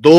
2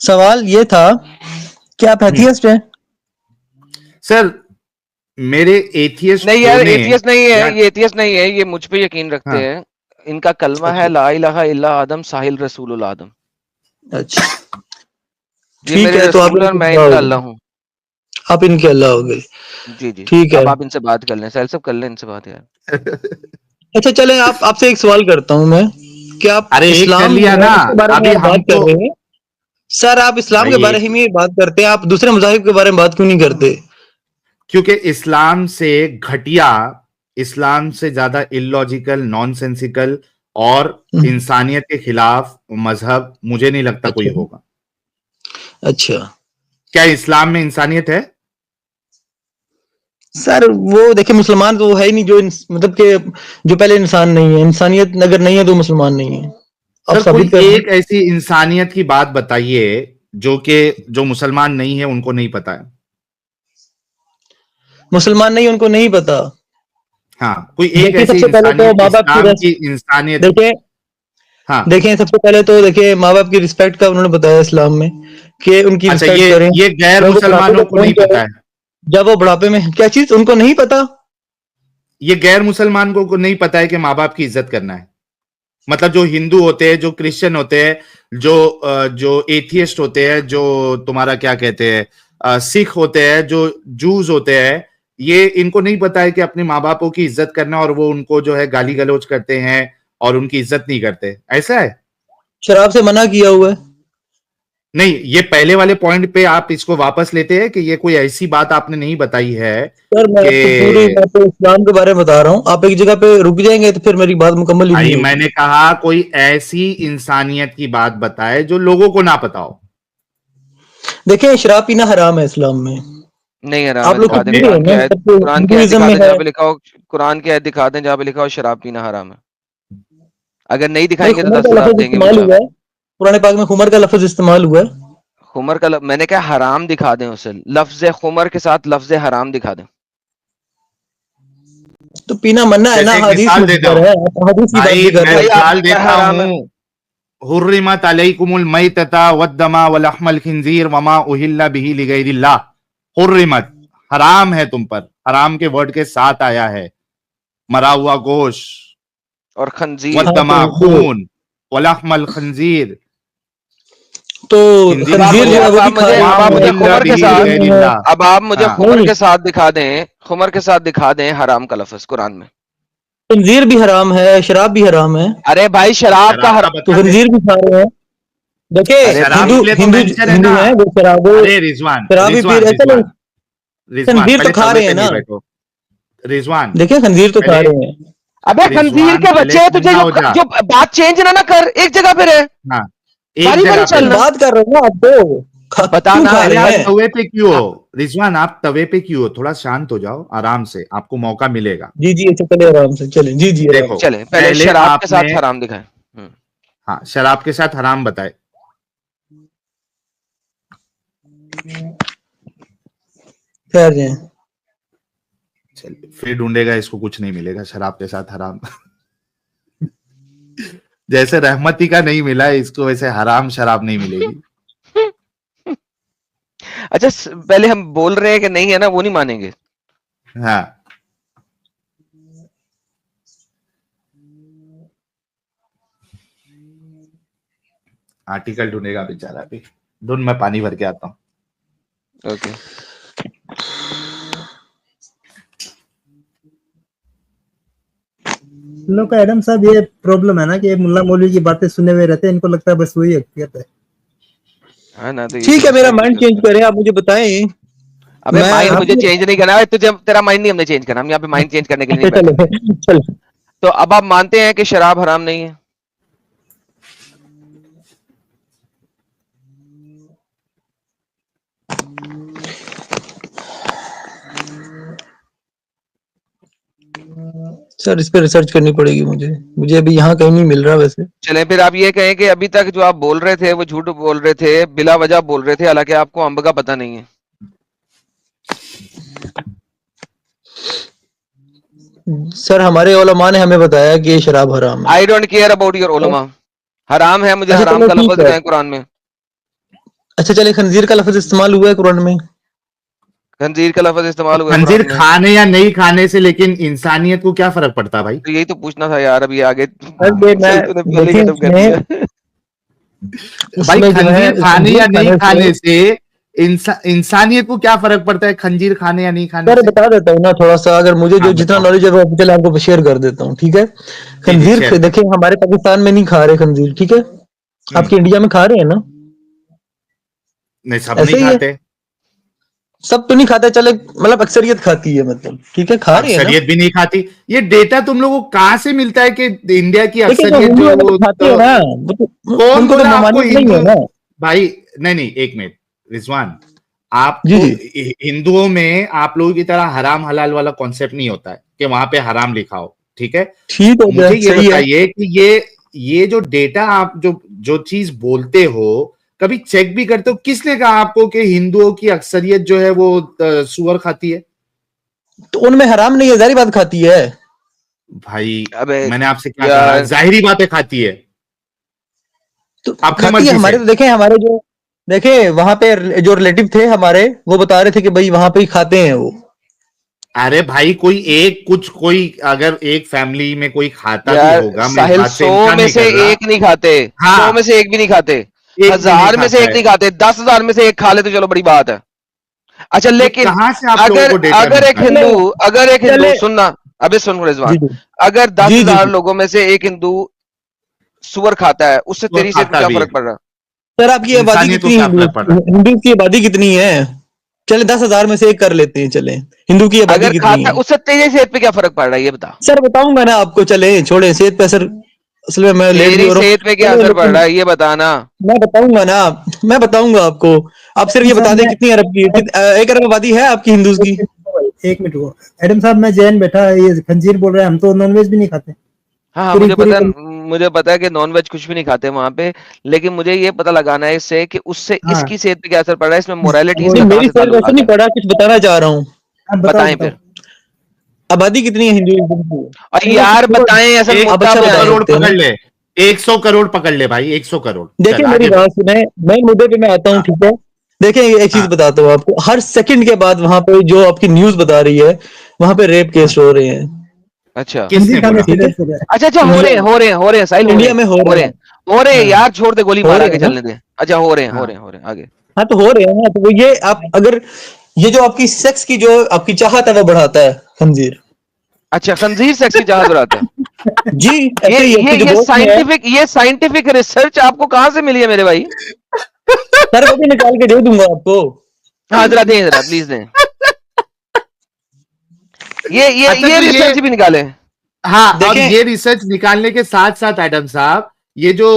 سوال یہ تھا کہ آپ ایتھیسٹ ہیں؟ سر میرے ایتھیسٹ نہیں یار ہونے ایتھیسٹ نہیں ہے، یہ ایتھیسٹ نہیں ہے، یہ مجھ پہ یقین رکھتے ہیں. ان کا کلمہ ہے لا الہ الا آدم ساحل رسول الآدم. اچھا یہ ٹھیک میرے ہے، تو آپ رسول اور میں ان کا اللہ ہوں. آپ ان کے اللہ ہو گئے. جی جی ٹھیک ہے. اب آپ ان سے بات کر لیں، سیل سب کر لیں ان سے بات یار. اچھا چلیں آپ سے ایک سوال کرتا ہوں میں کہ آپ ارے ایک کر اسلام لیا نا، کے بارے میں ابھی آپ ہم بات کر تو رہے ہیں. سر آپ اسلام کے بھائی بارے میں بات کرتے ہیں، آپ دوسرے مذاہب کے بارے میں بات کیوں نہیں کرتے؟ کیونکہ اسلام سے گھٹیا، اسلام سے زیادہ illogical، نان سینسیکل اور انسانیت کے خلاف مذہب مجھے نہیں لگتا کوئی ہوگا. اچھا کیا اسلام میں انسانیت ہے؟ سر وہ دیکھیں مسلمان تو ہے ہی نہیں جو مطلب کہ جو پہلے انسان نہیں ہے. انسانیت اگر نہیں ہے تو مسلمان نہیں ہے. آپ سر کوئی ثابت کر دیں. ایک ایسی انسانیت کی بات بتائیے جو مسلمان نہیں ہے ان کو نہیں پتا ہے. مسلمان نہیں ان کو نہیں پتا. ہاں کوئی ایک دیکھیں سب ایسی سے پہلے تو انسانیت ماں باپ اسلام کی انسانیت. ہاں دیکھیں سب سے پہلے تو دیکھیں ماں باپ کی رسپیکٹ کا انہوں نے بتایا اسلام میں کہ ان کی اچھا رسپیکٹ کریں. یہ غیر جب وہ بڑھاپے مسلمانوں میں کو نہیں پہنچ پتا جائے، ہے. جب وہ بڑھاپے میں کیا چیز ان کو نہیں پتا. یہ غیر مسلمان کو نہیں پتا ہے کہ ماں باپ کی عزت کرنا ہے. مطلب جو ہندو ہوتے ہیں، جو کرسچن ہوتے ہیں، جو ایتھیسٹ ہوتے ہیں، جو تمہارا کیا کہتے ہیں سکھ ہوتے ہیں، جو جوز ہوتے ہیں، یہ ان کو نہیں پتا ہے کہ اپنے ماں باپوں کی عزت کرنا، اور وہ ان کو جو ہے گالی گلوچ کرتے ہیں اور ان کی عزت نہیں کرتے. ایسا ہے؟ شراب سے منع کیا ہوا ہے. نہیں، یہ پہلے والے پوائنٹ پہ آپ اس کو واپس لیتے ہیں کہ یہ کوئی ایسی بات آپ نے نہیں بتائی ہے سر میں کہ آپ کو پوری بات اسلام کے بارے میں بتا رہا ہوں. آپ ایک جگہ پہ رک جائیں گے تو پھر میری بات مکمل ہی نہیں میں ہوگی. نے کہا کوئی ایسی انسانیت کی بات بتائے جو لوگوں کو نہ پتا ہو. دیکھیں شراب پینا حرام ہے اسلام میں. نہیں حرام آپ ہے، لوگ دکھا کچھ دیں نہیں قرآن رہے کی ہیں آیت، سب کو قرآن کی آیت ہندوازم دکھا میں دیں ہے. جہاں پہ لکھا ہو، قرآن کی آیت دکھا دیں جہاں پہ لکھا ہو شراب پینا حرام ہے. اگر نہیں بھائی دکھائیں گے تو خمر 10 کا ہزار لفظ دیں گے وہ استعمال جواب. ہوا ہے قرآن پاک میں. خمر کا لفظ استعمال ہوا ہے. خمر کا میں نے کہا حرام دکھا دیں اسے، لفظ خمر کے ساتھ لفظ حرام دکھا دیں. تو پینا منع ہے نا، جیسے ایک حدیث مثال میں دیتا ذکر ہوں ہے. آپ حدیث کی بات بھائی، بھی کر میں رہے بھائی ہیں. آپ مثال نے کہا دیتا حرام ہے. ہوں. حرمت علیکم المیتۃ والدم ولحم الخنزیر وما اہل به لغیر اللہ. حرمت، حرام ہے تم پر، حرام کے ورڈ کے ساتھ آیا ہے. مرا ہوا گوشت، اور خنزیر. ہاں والدم خون، ولحم الخنزیر. تو خنزیر اب آپ کس کو خنزیر مجھے جو ہے اب وہ آپ بھی مجھے کھائے وما اب آپ ہیں، مجھے اہل خمر کے به ساتھ لغیر اللہ. اب آپ مجھے ہاں خمر نہیں کے ساتھ دکھا دیں، خمر کے ساتھ دکھا دیں حرام کا لفظ قرآن میں. خنزیر بھی حرام ہے، شراب بھی حرام ہے. ارے بھائی شراب کا شراب کا حرام. تو بتا دے. خنزیر بھی کھا رہے ہیں. ارے دیکھیں شراب بھائی کے لیے تو مینشن ہے ہندو نا. ہیں وہ ارے رضوان شراب بھی پی رضوان رہے ہیں. چلو رضوان رضوان خنزیر تو پہلے کھا توے رہے پہ ہیں نا. نہیں بیٹھو. رضوان دیکھیں خنزیر تو کھا پہلے رہے ہیں. ابے خنزیر رضوان کے پہلے بچے تجھے ٹھنڈا ہو جا. جو بات چینج نہ کر، ایک جگہ پہ رہ، ہاں ایک باری باری جگہ پہ تو چلنا. رہو. بات کر رہے ہیں نا آپ دو. اب کیوں بتانا کھا پہلے رہے آپ ہیں؟ توے پہ کیوں ہو رضوان؟ آپ توے پہ کیوں ہو؟ تھوڑا شانت ہو جاؤ آرام سے، آپ کو موقع ملے گا. جی اچھا چلے آرام سے چلیں. جی آرام دیکھو سے. چلیں پہلے پہلے شراب کے آپ نے ساتھ حرام دکھائیں. ہاں شراب کے ساتھ حرام بتائے. خیر جائیں. پھر ڈھونڈے گا اس کو کچھ نہیں ملے گا. شراب کے ساتھ حرام جیسے رحمتی کا نہیں ملا اس کو، ویسے حرام شراب نہیں ملے گی. اچھا پہلے ہم بول رہے ہیں کہ نہیں ہے نا، وہ نہیں مانیں گے. ہاں آرٹیکل ڈھونڈے گا بیچارہ. بھی ڈھونڈ، میں پانی بھر کے آتا ہوں. اوکے ان لوگ کا ایڈم صاحب یہ پرابلم ہے نا کہ ملا مولوی کی باتیں سنے ہوئے رہتے ہیں، ان کو لگتا ہے بس وہی حقیقت ہے. ہاں نا، تو یہ ٹھیک ہے سمجھتے میرا ہیں کہ مائنڈ جو چینج کریں، آپ مجھے بتائیں. ابے میں مائنڈ آپ مجھے چینج نہیں کرنا ہے، تیرا مائنڈ نہیں ہم نے چینج کرنا، ہم یہاں پہ مائنڈ چینج کرنے کے لیے نہیں بیٹھے. چلو تو اب آپ مانتے ہیں کہ شراب حرام نہیں ہے؟ سر اس پہ ریسرچ کرنی پڑے گی مجھے ابھی یہاں کہیں نہیں مل رہا ویسے. چلیں پھر آپ یہ کہیں کہ ابھی تک جو آپ بول رہے تھے وہ جھوٹ بول رہے تھے، بلا وجہ بول رہے تھے، حالانکہ آپ کو امب کا پتہ نہیں ہے. سر ہمارے علماء نے ہمیں بتایا کہ یہ شراب حرام ہے. I don't care about your علماء. حرام ہے، مجھے اچھا حرام چلو کا ٹھیک لفظ ہے. دکھائیں قرآن میں. اچھا چلے خنزیر کا لفظ استعمال ہوا ہے قرآن میں؟ خنزیر کا لفظ استعمال ہوا ہے خنزیر قرآن میں. کھانے یا نہیں کھانے سے لیکن انسانیت کو کیا فرق پڑتا بھائی؟ تو یہی تو پوچھنا تھا یار, ابھی آگے میں تو نے پہلے ہی دیکھیں ختم کر دیا. اس بھائی میں جو ہے خنزیر کھانے یا نہیں سے کھانے سے انسانیت کو کیا فرق پڑتا ہے؟ خنزیر کھانے یا نہیں کھانے سر سے؟ بتا دیتا ہوں نا تھوڑا سا, اگر مجھے جو ہاں جتنا بتاؤ. نالج ہے وہ چلے آپ کو شیئر کر دیتا ہوں, ٹھیک ہے. جی جی خنزیر شیئر کریں. دیکھیں ہمارے پاکستان میں نہیں کھا رہے خنزیر, ٹھیک ہے, آپ کے انڈیا میں کھا رہے ہیں نا, نہیں سب نہیں ایسے ہی ہے, کھاتے, سب تو نہیں کھاتے, چلے مطلب اکثریت کھاتی ہے, مطلب ٹھیک ہے کھا رہی ہے نا. اکثریت بھی نہیں کھاتی. یہ ڈیٹا تم لوگوں کو کہاں سے ملتا ہے کہ انڈیا کی دیکھیں جو اکثریت جو ہندو ہے ہے وہ وہ تو کھاتے ہیں نا, ان کون کو تو بولا آپ کو ممانعت نہیں ہندو؟ ہے نا. بھائی نہیں ایک منٹ رضوان, آپ جی کو جی ہندوؤں میں آپ لوگوں کی طرح حرام حلال والا کانسیپٹ نہیں ہوتا ہے کہ وہاں پہ حرام لکھا ہو, ٹھیک ہے. ٹھیک ہو گیا, مجھے یہ صحیح ہے. بتائیے کہ یہ جو ڈیٹا آپ جو چیز بولتے ہو کبھی چیک بھی کرتے ہو؟ کس نے کہا آپ کو کہ ہندوؤں کی اکثریت جو ہے وہ سور کھاتی ہے؟ تو ان میں حرام نہیں ہے, ظاہری بات کھاتی ہے. بھائی ابے میں نے آپ سے کیا کہا, یار ظاہری باتیں کھاتی ہے تو اپنی کھاتی ہے مرضی سے. ہمارے, تو دیکھیں ہمارے جو دیکھیں وہاں پہ جو ریلیٹو تھے ہمارے, وہ بتا رہے تھے کہ بھائی وہاں پہ ہی کھاتے ہیں وہ. ارے بھائی کوئی اگر ایک فیملی میں کوئی کھاتا بھی یار ہوگا, میں اس ساحل بات سے 100 انکار میں نہیں سے کر رہا. ایک نہیں کھاتے, 100 ہاں میں سے ایک بھی نہیں کھاتے, ایک بھی نہیں 1000 میں سے کھاتا ایک ہے. نہیں کھاتے, 10,000 میں سے ایک کھا لے تو چلو بڑی بات ہے. اچھا یہ لیکن کہاں سے آپ لوگوں اگر کو ڈیٹا اگر ایک ملتا ہے؟ ہندو اگر ایک ہندو چلے سننا, ابھی سن رضوان, جی جی اگر جی جی 10,000 جی لوگوں میں سے ایک ہندو سور کھاتا ہے, اس سے وہ تیری صحت پہ کھاتا کیا بھی ہے. فرق پڑ رہا؟ سر آپ کی آبادی انسانیت کو کتنی کیا ہندو, فرق پڑ رہا ہے؟ ہندو کی آبادی کتنی ہے, چلے 10,000 میں سے ایک کر لیتے ہیں, چلے ہندو کی آبادی اگر کتنی کھاتا ہے. ہے اس سے تیری صحت پہ کیا فرق پڑ رہا ہے یہ بتا. سر بتاؤں گا نا آپ کو, چلے چھوڑے صحت پہ اثر, اصل میں لیٹ بھی تیری ہو رہا صحت ہوں, پہ کیا چلے اثر پڑ لیکن رہا ہے یہ بتانا. میں بتاؤں گا نا, میں بتاؤں گا آپ کو. آپ صرف یہ صاحب بتا دیں میں کتنی ارب کی, 1 ارب آبادی ہے آپ کی ہندوز کی. ایک منٹ وہ ایڈم صاحب, میں جین بیٹھا, یہ خنزیر بول رہے ہیں, ہم تو نان ویج بھی نہیں کھاتے. ہاں پوری پوری مجھے پتا ہے کہ نان ویج کچھ بھی نہیں کھاتے وہاں پہ, لیکن مجھے یہ پتا لگانا ہے اس سے کہ اس سے ہاں اس کی صحت پہ کیا اثر پڑ رہا ہے, اس میں موریلٹی اس وہی کا کہاں میری سے صحت تعلق ویسے آتا نہیں ہے. پڑا, کچھ بتانا چاہ رہا ہوں. آپ بتائیں بتاؤ. پھر. آبادی کتنی ہے ہندوازم کی؟ اور یار بتائیں, اصل آپ مدعا اچھا سو بتا بتائیں. کروڑ سکتے ہیں نا. پکڑ لے, 100 کروڑ پکڑ لے بھائی, 100 کروڑ. دیکھیں چل میری آگے بات بڑھ. سنیں, میں مدعے پہ میں آتا ہوں, ہاں ٹھیک ہے. دیکھیں ایک چیز ہاں بتاتا ہوں آپ کو, ہر سیکنڈ کے بعد وہاں پہ جو آپ کی نیوز بتا رہی ہے, وہاں پہ ریپ ہاں, کیس ہو رہے ہیں, اچھا کس خنزیر نے کھانے بولا؟ سے ٹھیک ہے. ریپ ہو رہا اچھا ہو انڈیا رہے ہیں, ہو رہے ہیں, ہو رہے ہیں ساحل, ہو رہے انڈیا ہیں, میں ہو ہو رہے رہے ہیں, ہیں, ہو رہے ہیں ہے. یار, چھوڑ دے گولی ہو مار رہے آگے ہیں نا. چلنے دے. اچھا ہو رہے ہیں, ہو ہاں رہے ہیں, ہو رہے ہیں آگے. ہاں تو ہو رہے ہیں نا, تو وہ یہ آپ اگر یہ جو آپ کی سیکس کی جو آپ کی چاہت ہے وہ بڑھاتا ہے خنزیر. اچھا خنزیر سیکس کی چاہت بڑھاتا ہے. جی ایسے ہی آپ کے جو گوشت میں ہے. یہ سائنٹیفک ریسرچ آپ کو کہاں سے ملی ہے میرے بھائی؟ سر وہ بھی نکال کے دے دوں گا آپ کو. ہاں ذرا دیں, ذرا پلیز دیں. اچھا یہ تو یہ, ریسرچ بھی نکالے. ہاں, اور دیکھیں یہ ریسرچ نکالنے کے ساتھ ساتھ ایڈم صاحب, یہ جو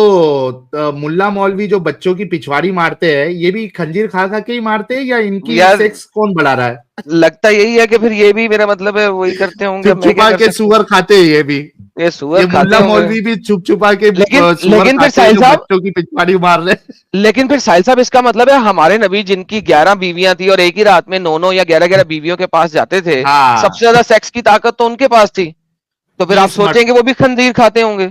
ملا مولوی جو بچوں کی پچھواڑی مارتے ہیں, یہ بھی خنزیر کھا کھا کے ہی مارتے ہیں, یا ان کی یار سیکس کون بڑھا رہا ہے؟ لگتا یہی ہے کہ پھر یہ بھی, میرا مطلب ہے وہی کرتے ہوں گے, چھپ میں کیا چھپا کر کے سکتا ہوں. سور کھاتے ہیں یہ بھی. یہ سور یہ کھاتے ملا ہوں گے, مولوی بھی چھپ چھپا کے لیکن سور لیکن پھر کھاتے ہیں ساحل جو صاحب, بچوں کی پچھواڑی مار رہے ہیں. لیکن پھر ساحل صاحب اس کا مطلب ہے ہمارے نبی جن کی 11 بیویاں تھی اور ایک ہی رات میں 9 یا 11 بیویوں کے پاس جاتے تھے, ہاں سب سے زیادہ سیکس کی طاقت تو ان کے پاس تھی, تو پھر آپ 30 مرد. سوچیں کہ وہ بھی خنزیر کھاتے ہوں گے.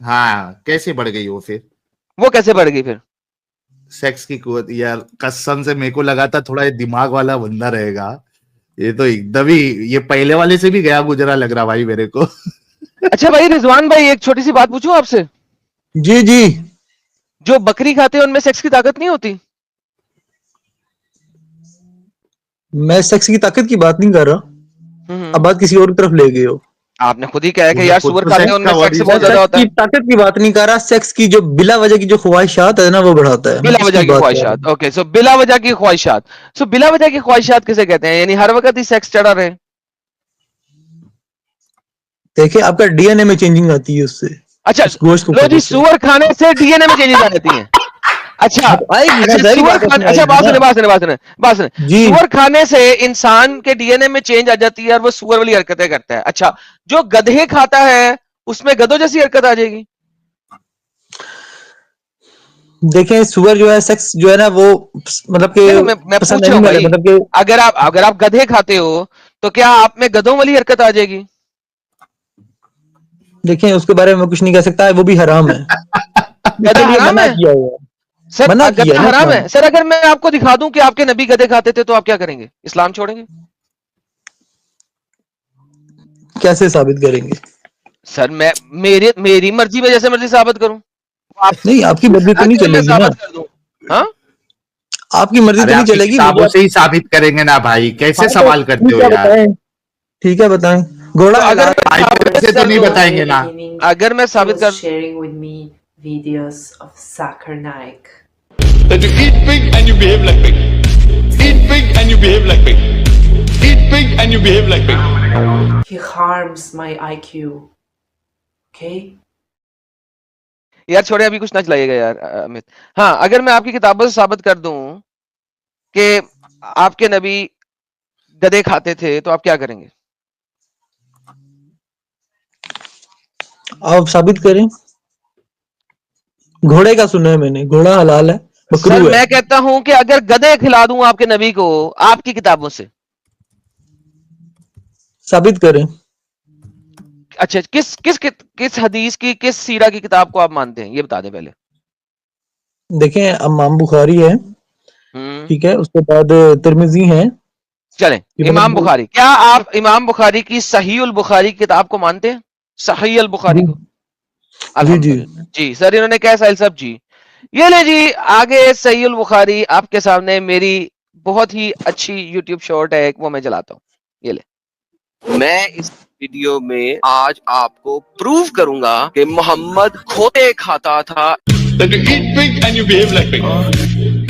ہاں کیسے بڑھ گئی وہ پھر وہ کیسے بڑھ گئی پھر؟ سیکس کی قوت؟ یار قسم سے میرے کو لگا تھا تھوڑا یہ دماغ والا بندہ رہے گا, یہ تو ایک دم ہی یہ پہلے والے سے بھی گیا گزرا لگ رہا بھائی میرے کو. اچھا بھائی رضوان بھائی, ایک چھوٹی سی بات پوچھوں آپ سے, جی جی. جو بکری کھاتے ہیں ان میں سیکس کی طاقت نہیں ہوتی؟ میں سیکس کی طاقت کی بات نہیں کر رہا, اب بات کسی اور طرف لے گئے ہو. آپ نے خود ہی کہا کہ تو نے یار خود سور تو کھاتے ہیں سیکس ان کا میں ورڈ سیکس یوز میں بہت کیا. زیادہ سیکس ہوتا کی ہے. طاقت کی بات نہیں کر رہا, سیکس کی جو بلا وجہ کی جو خواہشات ہے نا وہ بڑھاتا ہے, میں بلا اس وجہ کی کی بات کر رہا خواہشات, ہوں. اوکے, سو بلا وجہ کی خواہشات, سو بلا وجہ کی خواہشات کسے کہتے ہیں؟ یعنی ہر وقت ہی سیکس چڑھا رہے. دیکھیں آپ کا ڈی این اے میں چینجنگ آتی ہے اس سے, اچھا اس گوشت کو لو جی, کھانے سے. سور کھانے سے ڈی این اے میں چینجز آ جاتی ہیں. اچھا ہاں تو آئے گی نا, اچھا ظاہری سور بات ہے اس کھانے, میں آئے اچھا گی نا. بات سنیں, جی سور کھانے سے انسان کے ڈی این اے میں چینج آ جاتی ہے اور وہ سور والی حرکتیں کرتا ہے. اچھا جو گدھے کھاتا ہے اس میں گدھوں جیسی حرکت آ جائے گی؟ دیکھیں سور جو ہے سیکس جو ہے نا وہ مطلب کہ نہیں میں پسند پوچھ رہا نہیں ہوں کرے, بھائی, مطلب کہ اگر آپ گدھے کھاتے ہو تو کیا آپ میں گدھوں والی حرکت آ جائے گی؟ دیکھیں اس کے بارے میں کچھ نہیں کہہ سکتا ہے, وہ بھی حرام ہے, اس کے گدھا لیے حرام منع ہے؟ کیا ہوا ہے. سر منع کیا گدا نا حرام اسلام ہے. سر اگر میں آپ کو دکھا دوں کہ آپ کے نبی گدے کھاتے تھے تو آپ کیا کریں گے؟ اسلام چھوڑیں گے؟ کیسے ثابت کریں گے؟ سر میں میری مرضی میں جیسے مرضی ثابت کروں. نہیں آپ کی مرضی تو نہیں اگر چلے میں گی نا، ثابت کر دوں. ہاں آپ کی مرضی ارے تو نہیں آپ کی چلے گی. کتابوں سے ہی ثابت کریں گے نا بھائی، کیسے ہاں تو سوال کرتے ہو ٹھیک ہے یار؟ بتائیں، ٹھیک ہے بتائیں. گھوڑا تو اگر حلال میں بھائی ثابت ایسے تو کر نہیں دوں، بتائیں گے نا. اگر میں He ثابت was کر sharing with me videos of Zakir Naik. That you eat pig and you behave like pig. Eat pig and you behave like pig. Eat pig and you behave like pig. He harms my IQ. Okay? یار چھوڑے ابھی کچھ نہ چلائیے گا یار امت. ہاں اگر میں آپ کی کتابوں سے ثابت کر دوں کہ آپ کے نبی گدے کھاتے تھے تو آپ کیا کریں گے؟ آپ ثابت کریں. گھوڑے کا سنا ہے میں نے، گھوڑا حلال ہے، سر مکروہ ہے. میں کہتا ہوں کہ اگر گدے کھلا دوں آپ کے نبی کو آپ کی کتابوں سے، ثابت کریں. اچھا کس حدیث کی، کس سیرہ کی کتاب کو آپ مانتے ہیں یہ بتا دیں پہلے. دیکھیں امام بخاری ہے، ٹھیک ہے، اس کے بعد ترمذی ہے. چلیں امام بخاری، کیا آپ امام بخاری کی صحیح البخاری کی کتاب کو مانتے ہیں؟ صحیح البخاری کو؟ جی جی الحمدللہ جی. سر انہوں نے کیا ساحل صاحب جی یہ لے جی آگے صحیح البخاری آپ کے سامنے. میری بہت ہی اچھی یوٹیوب شارٹ ہے وہ میں چلاتا ہوں، یہ لے. میں اس ویڈیو میں آج آپ کو پروف کروں گا کہ محمد کھوتے کھاتا تھا. That you eat pig and you behave like pig.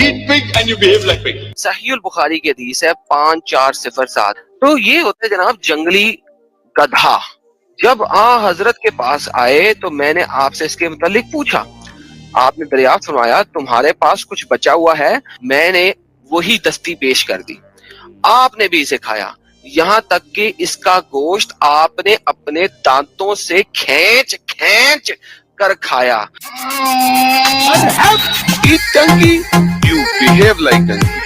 Eat pig and you behave like pig. صحیح البخاری کی حدیث ہے 5407. تو یہ ہوتا ہے جناب جنگلی گدھا. جب حضرت کے پاس آئے تو میں نے آپ سے اس کے متعلق پوچھا. آپ نے دریافت فرمایا تمہارے پاس کچھ بچا ہوا ہے. میں نے وہی دستی پیش کر دی. آپ نے بھی اسے کھایا، یہاں تک کہ اس کا گوشت آپ نے اپنے دانتوں سے کھینچ کھینچ کر کھایا. Eat donkey, you behave like donkey.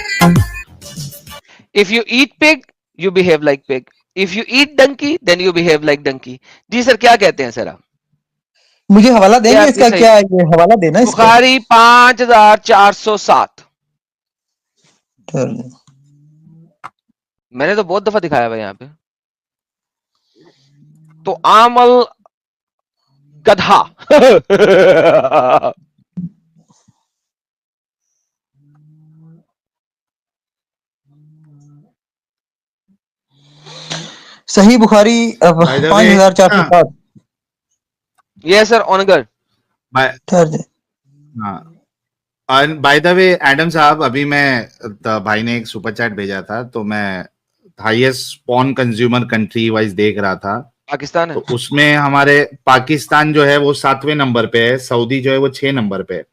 If you eat pig, you behave like pig. If you eat donkey, then you behave like donkey. جی سر کیا کہتے ہیں سر آپ؟ مجھے حوالہ دیں یہ گے آپ اس کی کا؟ صحیح کیا ہے یہ حوالہ دینا اس کا؟ بخاری 5407. میں نے تو بہت دفعہ دکھایا ہوا یہاں پہ. تو عامل گدھا صحیح بخاری 5407. یہ سر اونگر بائی دا وے ایڈم صاحب، ابھی میں بھائی نے ایک سپر چیٹ بھیجا تھا تو میں ہائیسٹ پون کنزیومر کنٹری وائز دیکھ رہا تھا. پاکستان ہے. تو اس میں ہمارے پاکستان جو ہے وہ 7ویں نمبر پہ ہے، سعودی جو ہے وہ 6 نمبر پہ ہے.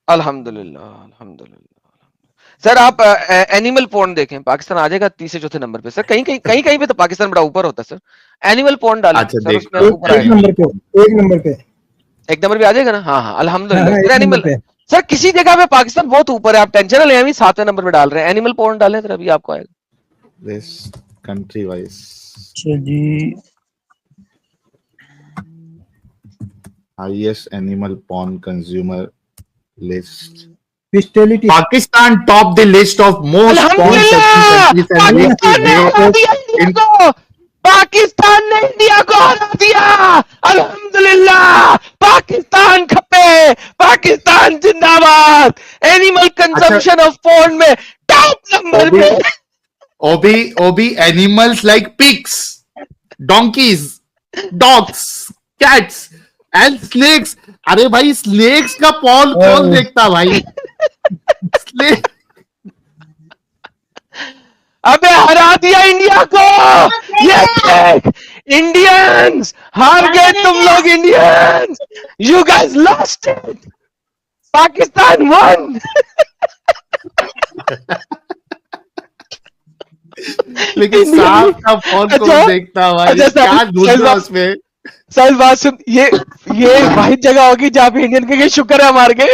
الحمدللہ الحمدللہ. سر آپ اینیمل پورن دیکھیں، پاکستان آ جائے گا 3 سے 4 نمبر پہ. سر کہیں کہیں پہ تو پاکستان بڑا اوپر ہوتا ہے. سر اینیمل پورن ڈالیں اچھا سر، اس میں دیکھتا اوپر آئے گا. ایک نمبر پہ ایک نمبر پہ آ جائے گا نا. ہاں ہاں الحمدللہ. ہاں، سر ایک اینیمل نمبر پہ. سر کسی جگہ پہ پاکستان بہت اوپر ہے، آپ ٹینشن نہ لیں. ابھی 7ویں نمبر پہ ڈال رہے ہیں. اینیمل پورن ڈالیں سر، ابھی آپ کو آئے گا. کنٹری وائز جی highest animal porn consumer list. Bestiality. Pakistan top the list of most porn الحمدللہ پاکستان نے ہرا دیا انڈیا کنٹریز. کو. پاکستان نے انڈیا کو ہرا دیا. الحمدللہ پاکستان کھپے، پاکستان زندہ باد. اینیمل کنزمپشن آف پورن میں ٹاپ نمبر پہ. اوبی animals like pigs, donkeys, dogs, cats and snakes. ارے بھائی سنیکس کا پون کون دیکھتا بھائی؟ ابے ہرا دیا انڈیا کو. یہ انڈینز ہار گئے، تم لوگ Indians. You guys last it. Pakistan one. لیکن صاحب کا فون کون دیکھتا بھائی؟ کیا ڈھونڈو اس میں؟ سر بات سن، یہ واحد جگہ ہوگی جہاں پہ انڈین کے شکر ہے ہمار کے.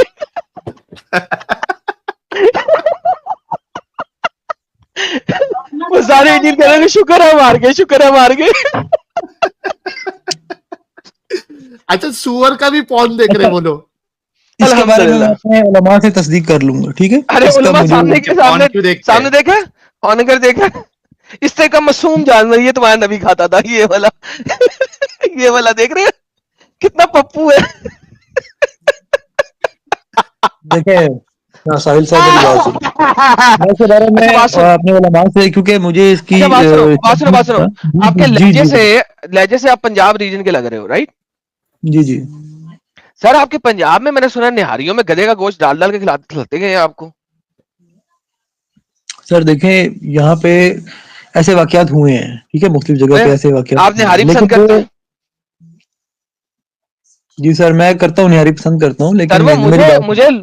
وہ سارے انڈین کہہ رہے ہیں شکر ہے ہمار کے، شکر ہے ہمار کے. اچھا سور کا بھی فون دیکھ رہے بولو. اس کے بارے میں الحمدللہ. اپنے علماء سے تصدیق کر لوں گا, ٹھیک ہے. ارے اس کا علماء مجھے سامنے کے سامنے On کیوں دیکھتے سامنے ہیں؟ دیکھا آن کر دیکھا, اس سے کم معصوم جانور یہ تمہارا نبی کھاتا تھا, یہ والا یہ والا دیکھ رہے ہیں کتنا پپو ہے. دیکھیں ساحل صاحب میری بات سنیں, میں اس کے بارے میں اچھا بات سن, اپنے علماء سے, کیونکہ مجھے اس کی اچھا بات سنو, آپ کے جی جی لہجے سے آپ پنجاب ریجن کے لگ رہے ہو, رائٹ؟ جی جی. سر آپ کے پنجاب میں نے سنا نہاریوں میں گدھے کا گوشت ڈال ڈال کے کھلاتے گئے ہیں آپ کو. سر دیکھیں یہاں پہ ایسے واقعات ہوئے ہیں, ٹھیک ہے, مختلف جگہ پہ ایسے واقعات آپ نہاری پسند کرتے ہیں؟ جی سر میں کرتا ہوں, نہاری پسند کرتا ہوں, سر لیکن وہ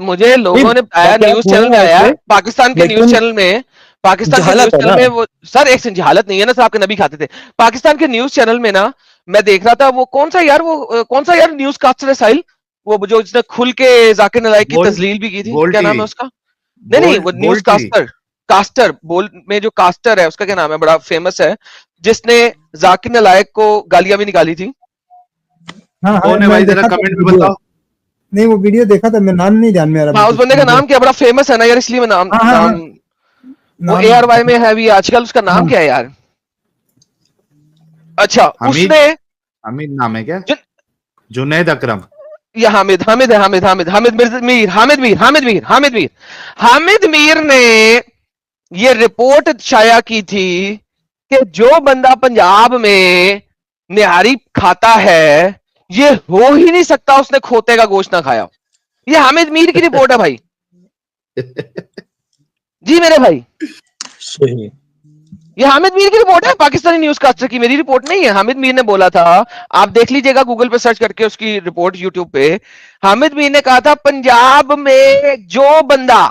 مجھے لوگوں نے بتایا, نیوز چینل میں آیا, پاکستان کے نیوز چینل میں, پاکستان کے نیوز چینل میں وہ سر ایک جہالت نہیں ہے نا سر, آپ کے نبی کھاتے تھے. پاکستان کے نیوز چینل میں نا میں دیکھ رہا تھا, وہ کون سا یار نیوز کاسٹر ہے ساحل, وہ جو جس نے کھل کے ذاکر نالائق کی تذلیل بھی کی تھی, کیا نام ہے اس کا؟ نہیں وہ نیوز کاسٹر میں جو کاسٹر ہے اس کا کیا نام ہے, بڑا فیمس ہے, جس نے ذاکر نالائق کو گالیاں بھی نکالی تھی. کون ہے بھائی, ذرا کمنٹ میں بتاؤ. نہیں وہ ویڈیو دیکھا تھا, میں نام نہیں جان میں اس بندے کا نام کیا, بڑا فیمس ہے نا یار, اس لیے میں نام وہ اے آر وائی میں ہے بھی آج کل, اس کا نام کیا ہے یار؟ اچھا اس نے حمید نام ہے کیا, جنید اکرم, یا حامد میر نے یہ رپورٹ شائع کی تھی کہ جو بندہ پنجاب میں نہاری کھاتا ہے یہ ہو ہی نہیں سکتا اس نے کھوتے کا گوشت نہ کھایا. یہ حامد میر کی رپورٹ ہے بھائی. جی میرے بھائی, صحیح, یہ حامد میر کی رپورٹ ہے, پاکستانی نیوز کاسٹر کی, میری رپورٹ نہیں ہے. حامد میر نے بولا تھا, آپ دیکھ لیجئے گا گوگل پہ سرچ کر کے اس کی رپورٹ یوٹیوب پہ. حامد میر نے کہا تھا پنجاب میں جو بندہ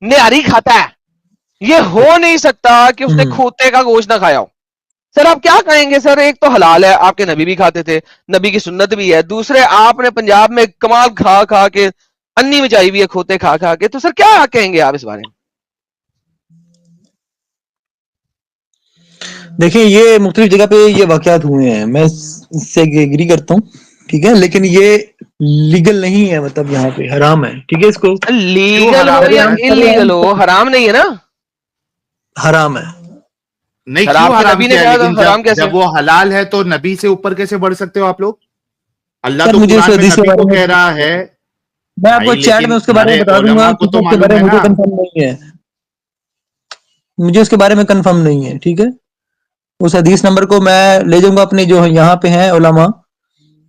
نہاری کھاتا ہے یہ ہو نہیں سکتا کہ اس نے کھوتے کا گوشت نہ کھایا ہو. سر آپ کیا کہیں گے سر, ایک تو حلال ہے, آپ کے نبی بھی کھاتے تھے, نبی کی سنت بھی ہے, دوسرے آپ نے پنجاب میں کمال کھا کھا کے انی مچائی ہوئی ہے کھوتے کھا کھا کے, تو سر کیا کہیں گے آپ اس بارے میں؟ دیکھیں یہ مختلف جگہ پہ یہ واقعات ہوئے ہیں, میں اس سے ایگری کرتا ہوں, ٹھیک ہے, لیکن یہ لیگل نہیں ہے, مطلب یہاں پہ حرام ہے, ٹھیک ہے. اس کو لیگل ہو یا انلیگل ہو, حرام نہیں ہے نا, حرام ہے. نہیں سر کیوں آپ کے حرام نبی نے کیا ہے, کہا لیکن تھا حرام کیسے؟ جب وہ حلال ہے تو نبی سے اوپر کیسے بڑھ سکتے ہو آپ لوگ؟ اللہ سر تو مجھے اس قرآن میں حدیث کے نبی بارے کو میں کہہ رہا ہے, میں آپ کو چیٹ میں اس کے بارے میں بتا دوں گا, کو تو اس کے معلوم بارے ہے میں مجھے نا. کنفرم نہیں ہے, مجھے اس کے بارے میں کنفرم نہیں ہے, ٹھیک ہے. اس حدیث نمبر کو میں لے جاؤں گا اپنے جو یہاں پہ ہیں علماء,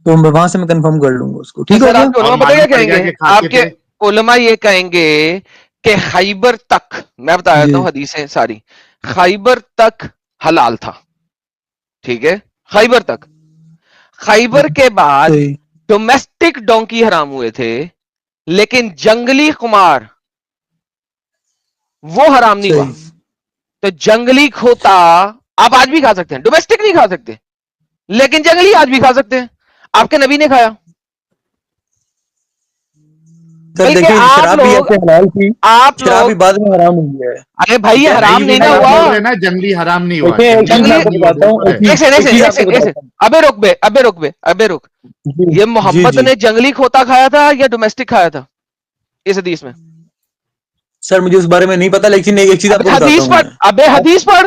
تو وہاں سے میں کنفرم کر لوں گا اس کو, ٹھیک ہو سر گیا. آپ کے اور علماء پتہ معلوم کیا پڑ کہیں گیا گے, کہ آپ کھاتے کے تھے. علماء یہ کہیں گے کہ خیبر تک, میں بتا دیتا جی ہوں حدیثیں ساری, خیبر تک حلال تھا, ٹھیک ہے, خیبر تک. خیبر کے بعد صحیح ڈومیسٹک ڈونکی حرام ہوئے تھے, لیکن جنگلی قمار وہ حرام نہیں ہوا. صحیح تو جنگلی کھوتا آپ آج بھی کھا سکتے ہیں, ڈومیسٹک نہیں کھا سکتے, لیکن جنگلی آج بھی کھا سکتے ہیں. آپ کے نبی نے کھایا, سر. بلکہ دیکھیں شراب بھی ایسے حلال تھی, آپ شراب بھی لوگ, بعد میں حرام ہوئی ہے. ارے بھائی یہ حرام نہیں نہ آپ ہوا. بول رہے ہیں نا جنگلی حرام نہیں ہوا, دیکھیں ایک چیز میں جنگلی آپ کو بتاتا ہوں, ایک سیکنڈ, ابے رک, یہ جی محمد جی نے جنگلی کھوتا کھایا تھا یا ڈومیسٹک کھایا تھا اس حدیث میں؟ سر مجھے اس بارے میں نہیں پتا, لیکن ایک چیز آپ کو بتاتا ہوں میں. ابے حدیث پر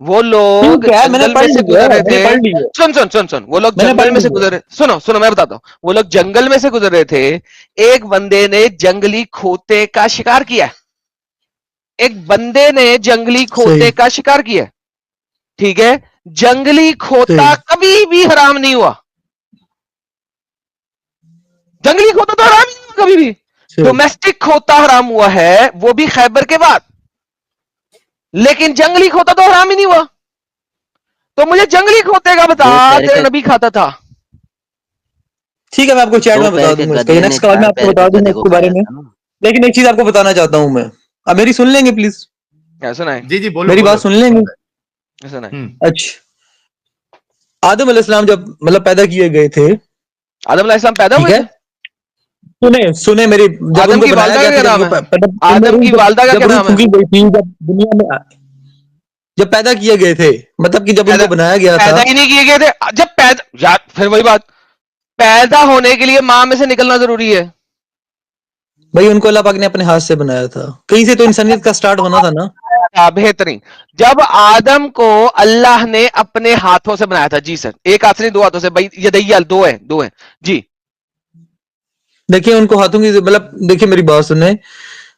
وہ لوگ ٹھیک ہے, میں نے جنگل میں پڑھ سے لی گزر ہے, رہے میں تھے, نے پڑھ لی ہے, سن وہ لوگ میں نے جنگل پڑھ میں لی سے ہے. گزر رہے, سنو میں بتاتا ہوں, وہ لوگ جنگل میں سے گزر رہے تھے, ایک بندے نے جنگلی کھوتے کا شکار کیا, ایک بندے نے جنگلی کھوتے صحیح کا شکار کیا, ٹھیک ہے. جنگلی کھوتا صحیح کبھی بھی حرام نہیں ہوا, جنگلی کھوتا تو حرام نہیں ہوا کبھی بھی. صحیح ڈومیسٹک کھوتا حرام ہوا ہے, وہ بھی خیبر کے بعد, لیکن جنگلی کھوتا تو حرام ہی نہیں ہوا. تو مجھے جنگلی کھوتے کا بتا, تیرا نبی کھاتا تھا. ٹھیک ہے, میں آپ کو چیٹ میں بتا دوں گا, اس کا نیکسٹ کال میں آپ کو بتا دوں گا اس کے بارے میں. لیکن ایک چیز آپ کو بتانا چاہتا ہوں میں, اب میری سن لیں گے پلیز, ایسا نہیں, جی بولو میری بولو. بات سن لیں گے. ایسا نہیں. اچھا, آدم علیہ السلام جب مطلب پیدا کیے گئے تھے, آدم علیہ السلام پیدا ٹھیک ہوئے ہے, تھے. سنیں میری, جب ان آدم کو کی بنایا والدہ گیا کا تھا, کیا جب نام وہ ہے؟ آدم کی والدہ کا کیا جب روح نام ہے؟ پھونکی گئی تھی, جب دنیا میں جب پیدا کیے گئے تھے, مطلب کہ جب ان کو بنایا گیا تھا, پیدا ہی نہیں کیے گئے تھے. جب پیدا, یار پھر وہی بات, پیدا ہونے کے لیے ماں میں سے نکلنا ضروری ہے. بھائی ان کو اللہ پاک نے اپنے ہاتھ سے بنایا تھا, کہیں سے تو انسانیت کا سٹارٹ ہونا تھا نا. بہترین. جب آدم کو اللہ نے اپنے ہاتھوں سے بنایا تھا, جی سر, ایک ہاتھ سے نہیں, دو ہاتھوں سے, بھائی یدیہ دو ہیں جی. دیکھیں ان کو ہاتھوں کی, مطلب دیکھیں میری بات سنیں,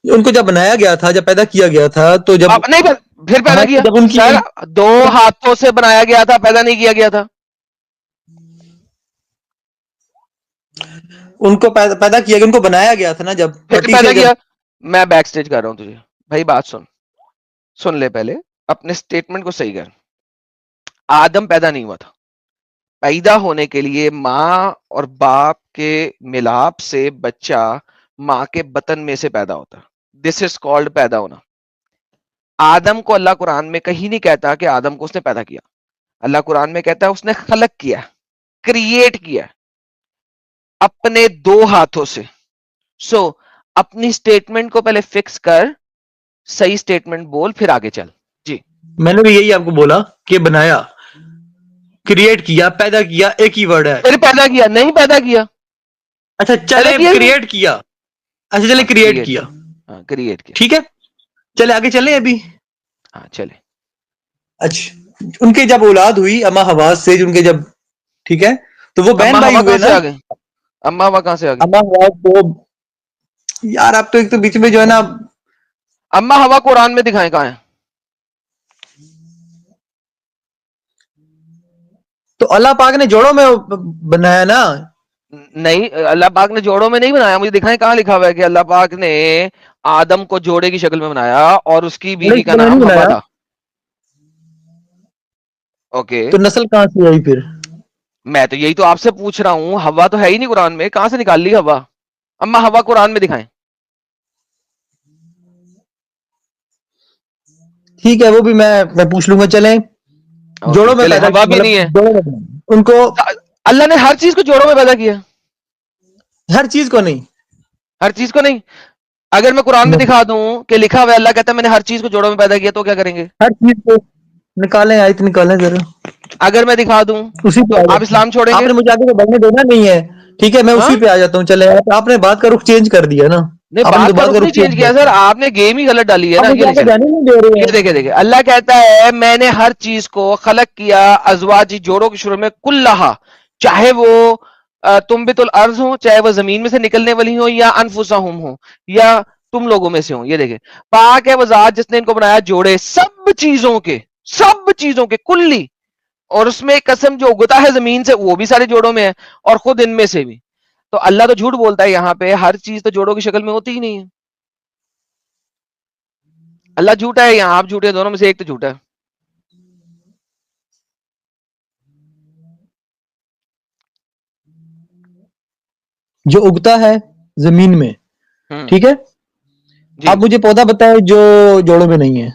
ان کو جب بنایا گیا تھا, جب پیدا کیا گیا تھا, تو جب نہیں پھر پیدا کیا جب ان کی سر, دو ہاتھوں سے بنایا گیا تھا, پیدا نہیں کیا گیا تھا. ان کو پیدا کیا گیا, ان کو بنایا گیا تھا نا جب پھر مٹی پیدا سے. کیا. میں بیک سٹیج کر رہا ہوں تجھے بھائی, بات سن لے پہلے, اپنے سٹیٹمنٹ کو صحیح کر. آدم پیدا نہیں ہوا تھا. پیدا ہونے کے لیے ماں اور باپ کے ملاپ سے بچہ ماں کے بطن میں سے پیدا ہوتا. دس از کالڈ پیدا ہونا. آدم کو اللہ قرآن میں کہیں نہیں کہتا کہ آدم کو اس نے پیدا کیا. اللہ قرآن میں کہتا ہے اس نے خلق کیا, کریٹ کیا اپنے دو ہاتھوں سے. سو اپنی سٹیٹمنٹ کو پہلے فکس کر, صحیح سٹیٹمنٹ بول, پھر آگے چل. جی میں نے بھی یہی آپ کو بولا کہ بنایا, کریٹ کیا, پیدا کیا, ایک ہی ورڈ ہے. پھر پیدا کیا نہیں, پیدا کیا. اچھا پیدا چلے کیا کریٹ کیا, اچھا چلے کریٹ کیا, ہاں کریٹ کیا, ٹھیک ہے, چلے آگے چلیں ابھی. ہاں چلے. اچھا ان کے جب اولاد ہوئی اما حوا سے, ان کے جب, ٹھیک ہے, تو وہ بہن اما بھائی ہوا ہوئے کہاں نا. سے آ گئی, اما ہوا کہاں سے آ گئی. اما حوا کو یار آپ تو ایک تو بیچ میں جو ہے نا, اما ہوا قرآن میں دکھائیں کہاں ہے. تو اللہ پاک نے جوڑوں میں بنایا نا. نہیں, اللہ پاک نے جوڑوں میں نہیں بنایا. مجھے دکھائیں کہاں لکھا ہوا ہے کہ اللہ پاک نے آدم کو جوڑے کی شکل میں بنایا اور اس کی بیوی کا نہیں نام ہوا بنایا, تھا. اوکے, تو نسل کہاں سے آئی پھر. میں تو یہی تو آپ سے پوچھ رہا ہوں, ہوا تو ہے ہی نہیں قرآن میں, کہاں سے نکال لی ہوا. اما ہوا قرآن میں دکھائیں. ٹھیک ہے, وہ بھی میں پوچھ لوں گا. چلیں اوکے جوڑوں میں چلے, پیدا, ہوا بھی نہیں ہے. مطلب جوڑوں میں بنایا. ان کو اللہ نے ہر چیز کو جوڑوں میں پیدا کیا. ہر چیز کو نہیں, ہر چیز کو نہیں. اگر میں قرآن میں دکھا دوں کہ لکھا ہوا ہے اللہ کہتا ہے میں نے ہر چیز کو جوڑوں میں پیدا کیا, تو کیا کریں گے. ہر چیز کو نکالیں, آیت نکالیں ذرا, اگر میں دکھا دوں اسی پہ تو آ آپ جاتے ہیں. اسلام چھوڑیں آپ گے. نے مجھے آگے بڑھنے دینا نہیں ہے, ٹھیک ہے, میں ہاں اسی پہ آ جاتا ہوں. چلے آپ نے بات کا رخ چینج کر دیا نا, نہیں, آپ نے تو بات کا بات رخ نہیں رخ چینج کیا کر سر, دیا. آپ نے گیم ہی غلط ڈالی ہے نا. آپ یہ مجھے نہیں آگے چلے, جانے نہیں دے رہے یہ ہیں. دیکھے اللہ کہتا ہے میں نے ہر چیز کو خلق کیا, ازواجی جوڑوں کے شروع میں, کلہا, چاہے وہ تنبت الارض ہو, چاہے وہ زمین میں سے نکلنے والی ہو, یا انفسہم ہو, یا تم لوگوں میں سے ہوں. یہ دیکھیں, پاک ہے وہ ذات جس نے ان کو بنایا جوڑے سب چیزوں کے کلی, اور اس میں قسم جو اگتا ہے زمین سے وہ بھی سارے جوڑوں میں ہے, اور خود ان میں سے بھی. تو اللہ تو جھوٹ بولتا ہے یہاں پہ, ہر چیز تو جوڑوں کی شکل میں ہوتی ہی نہیں ہے. اللہ جھوٹا ہے, یہاں آپ جھوٹے, دونوں میں سے ایک تو جھوٹا ہے. جو اگتا ہے زمین میں, ٹھیک ہے, جی آپ مجھے پودا بتائیں جو جوڑوں میں نہیں ہے.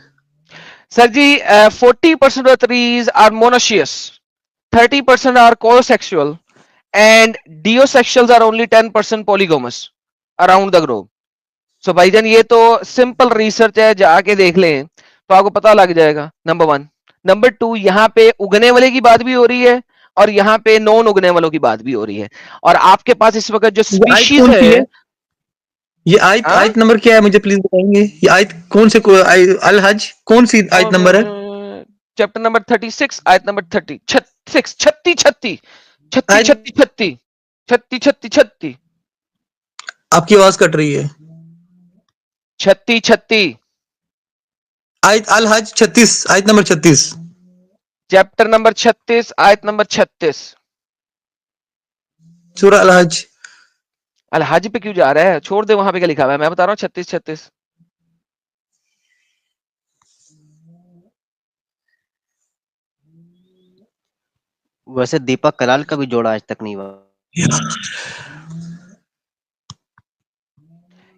سر جی, 40% of trees are monoecious, 30% are co-sexual, and diosexuals are only 10% polygamous around the globe. So بھائی جان یہ تو سمپل ریسرچ ہے, جا کے دیکھ لیں تو آپ کو پتا لگ جائے گا. نمبر 1. نمبر 2, یہاں پہ اگنے والے کی بات بھی ہو رہی ہے, اور یہاں پہ نون اگنے والوں کی بات بھی ہو رہی ہے. اور آپ کے پاس اس وقت جو یہ آیت سپیشیز کون سی ہے, یہ آیت نمبر کیا ہے, مجھے پلیز بتائیں گے. یہ آیت کون سے, الحج کون سی آیت نمبر ہے. چیپٹر نمبر 36 آیت نمبر 30, 36. آپ کی آواز کٹ رہی ہے. 36 آیت الحج 36, آیت نمبر 36, چیپٹر نمبر 36 آیت نمبر 36. سورہ الحج. الحج پہ کیوں جا رہا ہے, چھوڑ دے, وہاں پہ کیا لکھا ہوا ہے, میں بتا رہا ہوں 36. ویسے دیپک کلال کا بھی جوڑا آج تک نہیں ہوا.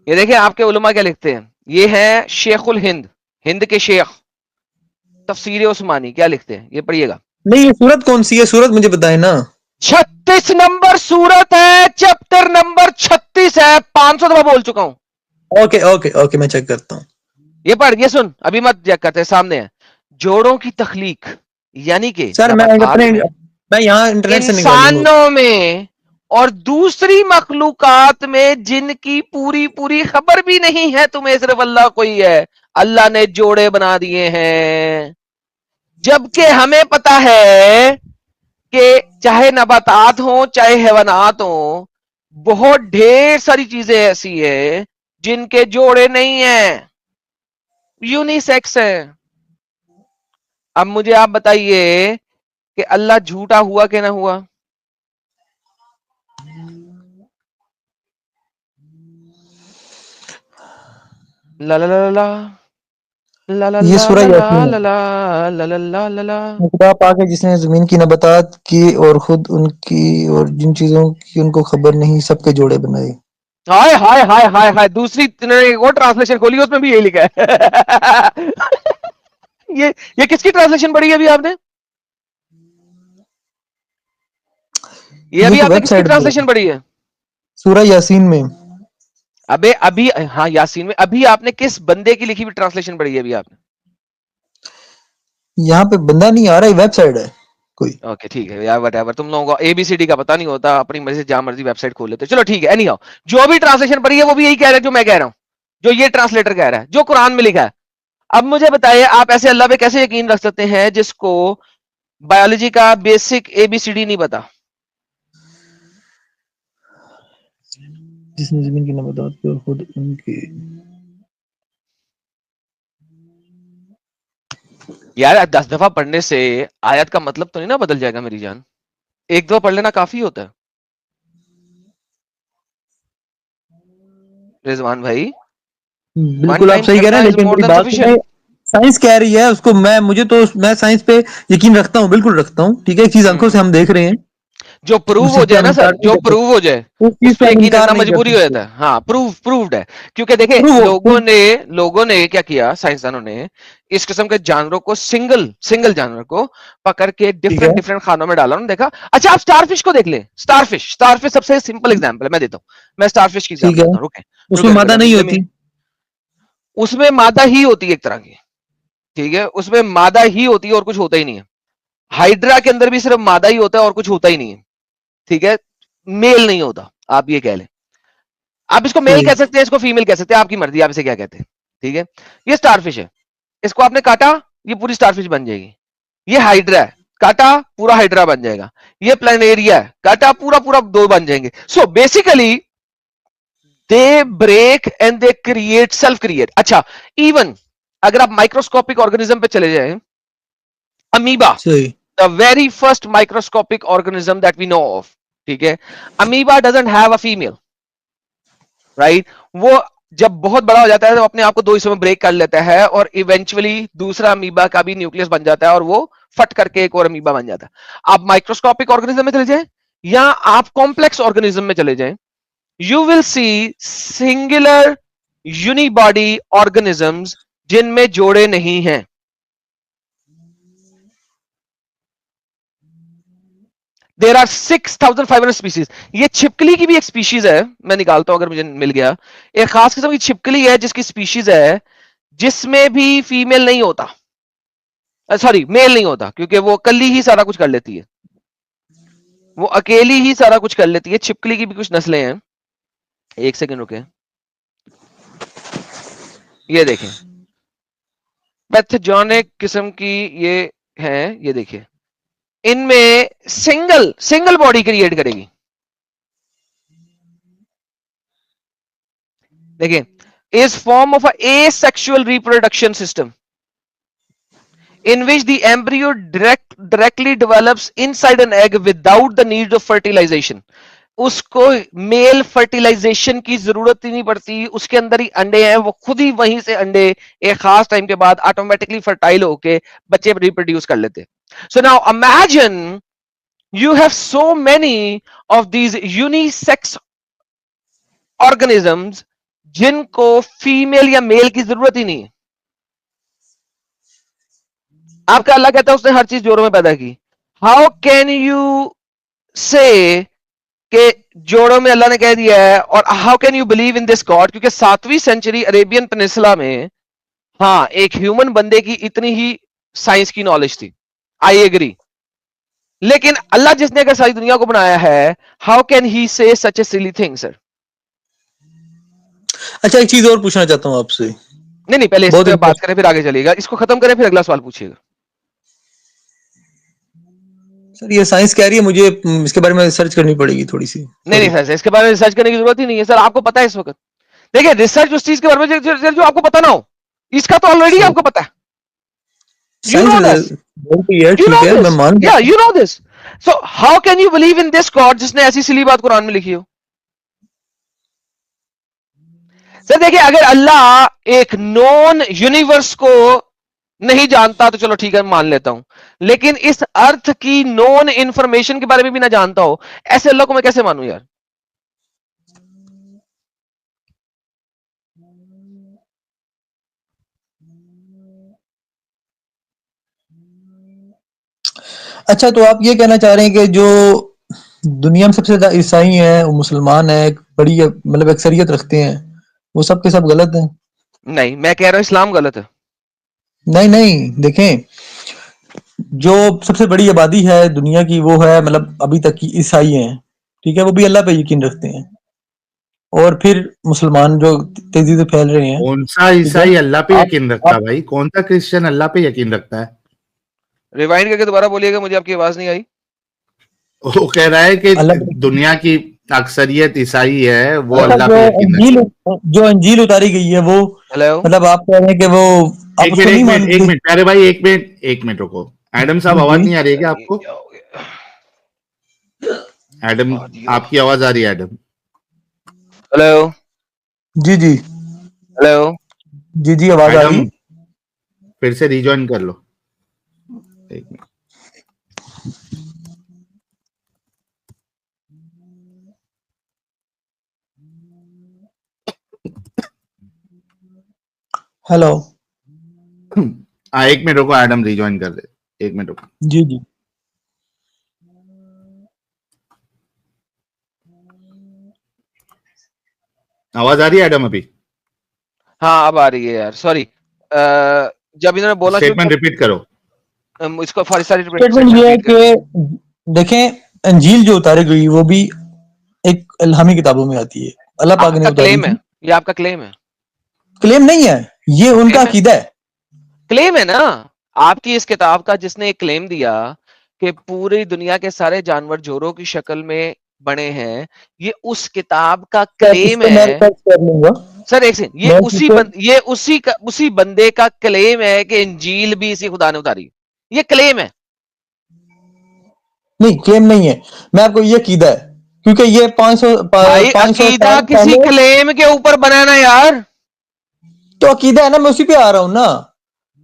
یہ دیکھیں آپ کے علماء کیا لکھتے ہیں, یہ ہے شیخ الہند, ہند کے شیخ, تفسیر عثمانی, کیا لکھتے ہیں یہ پڑھیے گا. نہیں, یہ سورت کون سی ہے, سورت مجھے بتائیں نا. 36 نمبر سورت ہے, چیپٹر نمبر 36 ہے, 500 دفعہ بول چکا ہوں. اوکے, میں چیک کرتا ہوں. یہ پڑھ, یہ سن, ابھی مت چیک کرتے, سامنے ہے. جوڑوں کی تخلیق, یعنی کہ سر میں نباتات اپنے میں, میں یہاں انٹرنیٹ سے نکالوں گا. انسانوں میں اور دوسری مخلوقات میں جن کی پوری پوری خبر بھی نہیں ہے تمہیں، صرف اللہ کوئی ہے، اللہ نے جوڑے بنا دیے ہیں. جبکہ ہمیں پتا ہے کہ چاہے نباتات ہوں چاہے حیوانات ہوں، بہت ڈھیر ساری چیزیں ایسی ہیں جن کے جوڑے نہیں ہیں، یونی سیکس ہے. اب مجھے آپ بتائیے کہ اللہ جھوٹا ہوا کہ نہ ہوا؟ لا لا لا لا لا لا یہ لا سورہ لا یاسین لا ہے. لا لا لا لا لا لا. خدا پاک ہے جس نے زمین کی نباتات کی اور خود ان کی اور جن چیزوں کی ان کو خبر نہیں سب کے جوڑے بنائے. ہائے ہائے ہائے ہائے ہائے. دوسری وہ ٹرانسلیشن کھولی اس میں بھی یہی لکھا ہے. یہ کس کی ٹرانسلیشن پڑھی ہے ابھی آپ نے؟ یہ ابھی تو آپ نے ویب کس کی سائٹ پہ ٹرانسلیشن پڑھی ہے؟ سورہ یاسین میں. ابھی ہاں یاسین میں. ابھی آپ نے کس بندے کی لکھی ہوئی ٹرانسلیشن پڑھی ہے ابھی آپ نے؟ یہاں پہ بندہ نہیں آ رہا، یہ ویب سائٹ ہے کوئی. اوکے ٹھیک ہے یار، وٹ ایور. تم لوگوں کو اے بی سی ڈی کا پتا نہیں ہوتا، اپنی مرضی سے جہاں مرضی ویب سائٹ کھول لیتے. چلو ٹھیک ہے. اینی ہاؤ، جو بھی ٹرانسلیشن پڑھی ہے وہ بھی یہی کہہ رہا ہے جو میں کہہ رہا ہوں، جو یہ ٹرانسلیٹر کہہ رہا ہے، جو قرآن میں لکھا ہے. اب مجھے بتائیے آپ ایسے اللہ پہ کیسے یقین رکھ سکتے ہیں جس کو بایولوجی کا بیسک اے بی سی ڈی نہیں پتا؟ جس نے زمین کی نباتات کی اور خود ان کی. یار 10 دفعہ پڑھنے سے آیت کا مطلب تو نہیں نا بدل جائے گا میری جان. ایک دفعہ پڑھ لینا کافی ہوتا ہے. رضوان بھائی بالکل آپ صحیح کہہ رہے ہیں، لیکن میری بات سنیں. سائنس کہہ رہی ہے اس کو، میں سائنس پہ یقین رکھتا ہوں، بالکل رکھتا ہوں. ٹھیک ہے، ایک چیز آنکھوں سے ہم دیکھ رہے ہیں، جو پروو اس ہو چیز پہ جائے ہم نا سر، انکار نہیں جو کر پروو ہو جائے سکتے، اس چیز اس پہ ہم یقین انکار رکھنا نہیں کر مجبوری ہو سکتے. جاتا ہے. ہاں پرووڈ ہے. کیونکہ دیکھیں لوگوں نے کیا کیا، سائنسدانوں نے اس قسم کے جانوروں کو سنگل جانور کو پکڑ کے ٹھیک ہے، ڈفرنٹ خانوں میں ڈالا. دیکھا. اچھا آپ اسٹار فش کو دیکھ لیں. اسٹار فش سب سے سمپل ایگزامپل ہے، میں دیتا ہوں. میں اسٹار فش کی ٹھیک ایگزامپل ہے. دیتا ہوں. اس میں مادہ نہیں ہوتی. اس میں مادہ ہی ہوتی ہے ایک طرح کی. ٹھیک ہے، اس میں مادہ ہی ہوتی ہے اور کچھ ہوتا ہی نہیں ہے. ہائیڈرا کے اندر بھی صرف مادہ ہی ہوتا ہے اور کچھ ہوتا ہی نہیں ہے. ٹھیک ہے، میل نہیں ہوتا. آپ یہ کہہ لیں، آپ اس کو میل صحیح. کہہ سکتے ہیں، اس کو فیمیل کہہ سکتے ہیں، آپ کی مرضی آپ اسے کیا کہتے ہیں. ٹھیک ہے، یہ اسٹار فش ہے. اس کو آپ نے کاٹا، یہ پوری اسٹار فش بن جائے گی. یہ ہائیڈرا ہے، کاٹا پورا ہائیڈرا بن جائے گا. یہ پلانیریا ہے، کاٹا پورا دو بن جائیں گے. So basically they break and they create self create. اچھا ایون اگر آپ مائکروسکوپک آرگنیزم پہ چلے جائیں، امیبا صحیح. the very first microscopic organism that we know of. ٹھیک ہے، amoeba doesn't have a female, right? وہ جب بہت بڑا ہو جاتا ہے تو اپنے آپ کو دو حصوں میں بریک کر لیتا ہے اور ایونچولی دوسرا امیبا کا بھی نیوکلس بن جاتا ہے اور وہ فٹ کر کے ایک اور امیبا بن جاتا ہے. آپ مائکروسکوپک آرگنیزم میں چلے جائیں یا آپ کمپلیکس آرگنیزم میں چلے جائیں، you will see singular unibody organisms جن میں جوڑے نہیں ہیں. There are 6,500 species. یہ چھپکلی کی بھی ایک سپیشیز ہے، میں نکالتا ہوں اگر مجھے مل گیا. ایک خاص قسم کی چھپکلی ہے جس کی سپیشیز ہے جس میں بھی فیمیل نہیں ہوتا، سوری میل نہیں ہوتا، کیونکہ وہ کلی ہی سارا کچھ کر لیتی ہے، وہ اکیلی ہی سارا کچھ کر لیتی ہے. چھپکلی کی بھی کچھ نسلیں ہیں. ایک سیکنڈ رکے، یہ دیکھیں پیتھوجینک قسم کی یہ ہیں. یہ دیکھیں ان میں سنگل باڈی کریٹ کرے گی. دیکھیں is form of a asexual reproduction system in which the embryo directly develops inside an egg without the need of fertilization. اس کو میل فرٹیلائزیشن کی ضرورت ہی نہیں پڑتی، اس کے اندر ہی انڈے ہیں، وہ خود ہی وہیں سے انڈے ایک خاص ٹائم کے بعد آٹومیٹکلی فرٹائل ہو کے بچے ریپروڈیوس کر لیتے. So now imagine you have so many of these unisex organisms جن کو فیمیل یا میل کی ضرورت ہی نہیں ہے. آپ کا اللہ کہتا ہے اس نے ہر چیز جوڑوں میں پیدا کی. ہاؤ کین یو سے کہ جوڑوں میں اللہ نے کہہ دیا ہے، اور how can you believe in this God? کیونکہ 7ویں سینچری عربین پینسلا میں ہاں ایک ہیومن بندے کی اتنی ہی سائنس کی نالج تھی، آئی ایگری. لیکن اللہ جس نے اگر ساری دنیا کو بنایا ہے, ہاؤ کین ہی سے سچ اے سلی تھنگ سر؟ اچھا ایک چیز اور پوچھنا چاہتا ہوں آپ سے. نہیں پہلے اس بہت پہ بات کریں پھر آگے چلیے گا, اس کو ختم کریں پھر اگلا سوال پوچھیے گا. سر یہ سائنس کہہ رہی ہے, مجھے اس کے بارے میں ریسرچ کرنی پڑے گی تھوڑی سی. نہیں سر اس کے بارے میں ریسرچ کرنے کی ضرورت ہی نہیں ہے سر, آپ کو پتا ہے اس وقت. دیکھیں ریسرچ اس چیز کے بارے میں جو آپ کو پتا نہ ہو, اس کا تو آلریڈی آپ کو پتا ہے. You know this. You know ٹھیک ہے, میں this. مان Yeah, you know this. So how can you believe in this God جس نے ایسی سلی بات قرآن میں لکھی ہو؟ سر دیکھیں اگر اللہ ایک نون یونیورس کو نہیں جانتا تو چلو ٹھیک ہے مان لیتا ہوں, لیکن اس ارتھ کی نون انفارمیشن کے بارے میں بھی نہ جانتا ہو, ایسے اللہ کو میں کیسے مانوں یار؟ اچھا تو آپ یہ کہنا چاہ رہے ہیں کہ جو دنیا میں سب سے زیادہ عیسائی ہیں, وہ مسلمان ہیں, بڑی مطلب اکثریت رکھتے ہیں, وہ سب کے سب غلط ہیں؟ نہیں میں کہہ رہا ہوں اسلام غلط ہے. نہیں دیکھیں, جو سب سے بڑی آبادی ہے دنیا کی وہ ہے مطلب ابھی تک کی عیسائی ہیں, ٹھیک ہے, وہ بھی اللہ پہ یقین رکھتے ہیں, اور پھر مسلمان جو تیزی سے پھیل رہے ہیں. کون سا عیسائی اللہ پہ یقین رکھتا ہے بھائی؟ کون سا کرسچن اللہ پہ یقین رکھتا ہے؟ ریوائنڈ کر کے دوبارہ بولیے گا, مجھے آپ کی آواز نہیں آئی. وہ کہہ رہا ہے کہ اللہ دنیا کی اکثریت عیسائی ہے, وہ اللہ پہ یقین رکھتا ہے. جو انجیل اتاری گئی ہے وہ ہیلو مطلب آپ کہہ رہے ہیں کہ وہ آپ اس کو نہیں مانتے؟ ایک منٹ پیارے بھائی, ایک منٹ رکو. ایڈم صاحب آواز نہیں آ رہی ہے کیا آپ کو؟ ایڈم آپ کی آواز آ رہی ہے ایڈم؟ ہیلو جی جی ہیلو جی جی آواز آ رہی ایڈم ہے. پھر سے ریجوائن کر لو. ایک منٹ. ہیلو ایک منٹ رکو, ایڈم ریجوائن کر دے, ایک منٹ رکو. جی جی آواز آ رہی ہے ایڈم ابھی؟ ہاں اب آ رہی ہے یار, سوری. جب انہوں نے بولا اسٹیٹمنٹ ریپیٹ کرو. اس کو ساری اسٹیٹمنٹ یہ ہے کہ دیکھیں انجیل جو اتاری گئی وہ بھی ایک الہامی کتابوں میں آتی ہے, اللہ پاک آپ نے کا اتاری کلیم ہے, تھی. یہ آپ کا کلیم ہے. کلیم نہیں ہے, یہ ان کا عقیدہ ہے. کلیم ہے نا آپ کی اس کتاب کا, جس نے ایک کلیم دیا کہ پوری دنیا کے سارے جانور جوڑوں کی شکل میں بنے ہیں, یہ اس کتاب کا کلیم میں ہے. ریسرچ کر لوں گا. سر ایک سیکنڈ, یہ اسی بندے کا کلیم ہے کہ انجیل بھی اسی خدا نے اتاری. یہ کلیم ہے. نہیں کلیم نہیں ہے, میں آپ کو یہ عقیدہ ہے, کیونکہ یہ 500 عقیدہ سال کسی پہلے. کلیم کے اوپر بنانا یار. تو عقیدہ ہے نا, میں اسی پہ آ رہا ہوں نا.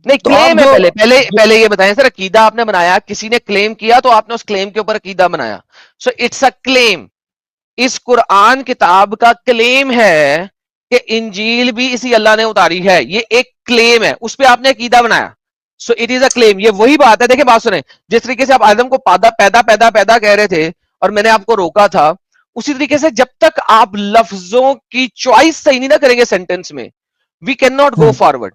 نہیں تو آپ کلیم ہے, جو پہلے یہ بتائیں سر, عقیدہ آپ نے بنایا, کسی نے کلیم کیا تو آپ نے اس کلیم کے اوپر عقیدہ بنایا. سو اٹس اے کلیم. اس قرآن کتاب کا کلیم ہے کہ انجیل بھی اسی اللہ نے اتاری ہے. یہ ایک کلیم ہے, اس پہ آپ نے عقیدہ بنایا. سو اٹ از اے کلیم. یہ وہی بات ہے, دیکھیں بات سنیں, جس طریقے سے آپ آدم کو پیدا کہہ رہے تھے اور میں نے آپ کو روکا تھا, اسی طریقے سے جب تک آپ لفظوں کی چوائس صحیح نہیں نہ کریں گے سینٹینس میں, we can not go forward.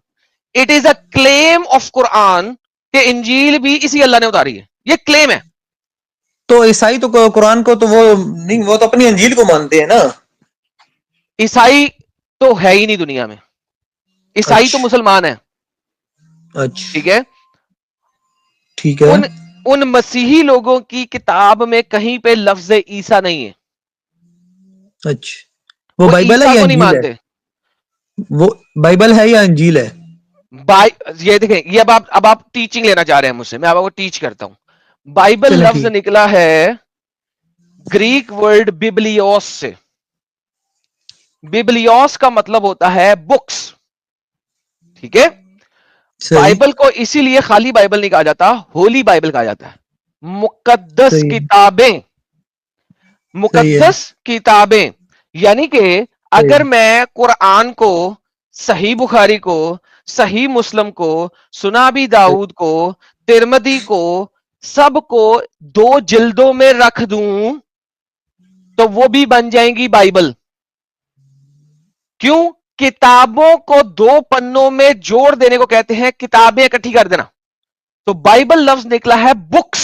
It is a claim of قرآن کہ انجیل بھی اسی اللہ نے اتاری ہے. یہ کلیم ہے. تو عیسائی تو قرآن کو تو وہ نہیں, وہ تو اپنی انجیل کو مانتے ہیں نا. عیسائی تو ہے ہی نہیں دنیا میں, عیسائی تو اچھا مسلمان ہے. اچھا ٹھیک ہے, ٹھیک ہے. ان مسیحی لوگوں کی کتاب میں کہیں پہ لفظ عیسیٰ نہیں ہے. اچھا وہ بائبل ہے عیسیٰ یا کو نہیں انجیل ہے؟ مانتے. وہ بائبل ہے یا انجیل ہے؟ یہ دیکھیں, یہ اب آپ ٹیچنگ لینا چاہ رہے ہیں مجھ سے, میں آپ کو ٹیچ کرتا ہوں. بائبل چلیں لفظ ٹھیک. نکلا ہے گریک ورڈ بیبلیوس سے. بیبلیوس کا مطلب ہوتا ہے بکس. ٹھیک ہے, صحیح بائبل کو اسی لیے خالی بائبل نہیں کہا جاتا, ہولی بائبل کہا جاتا ہے. مقدس صحیح کتابیں, صحیح ہے. مقدس کتابیں. یعنی کہ صحیح اگر میں قرآن کو, صحیح بخاری کو, صحیح مسلم کو, سنابی داؤد کو, ترمدی کو, سب کو 2 جلدوں میں رکھ دوں تو وہ بھی بن جائیں گی بائبل. کیوں؟ کتابوں کو 2 پنوں میں جوڑ دینے کو کہتے ہیں کتابیں اکٹھی کر دینا. تو بائبل لفظ نکلا ہے بکس.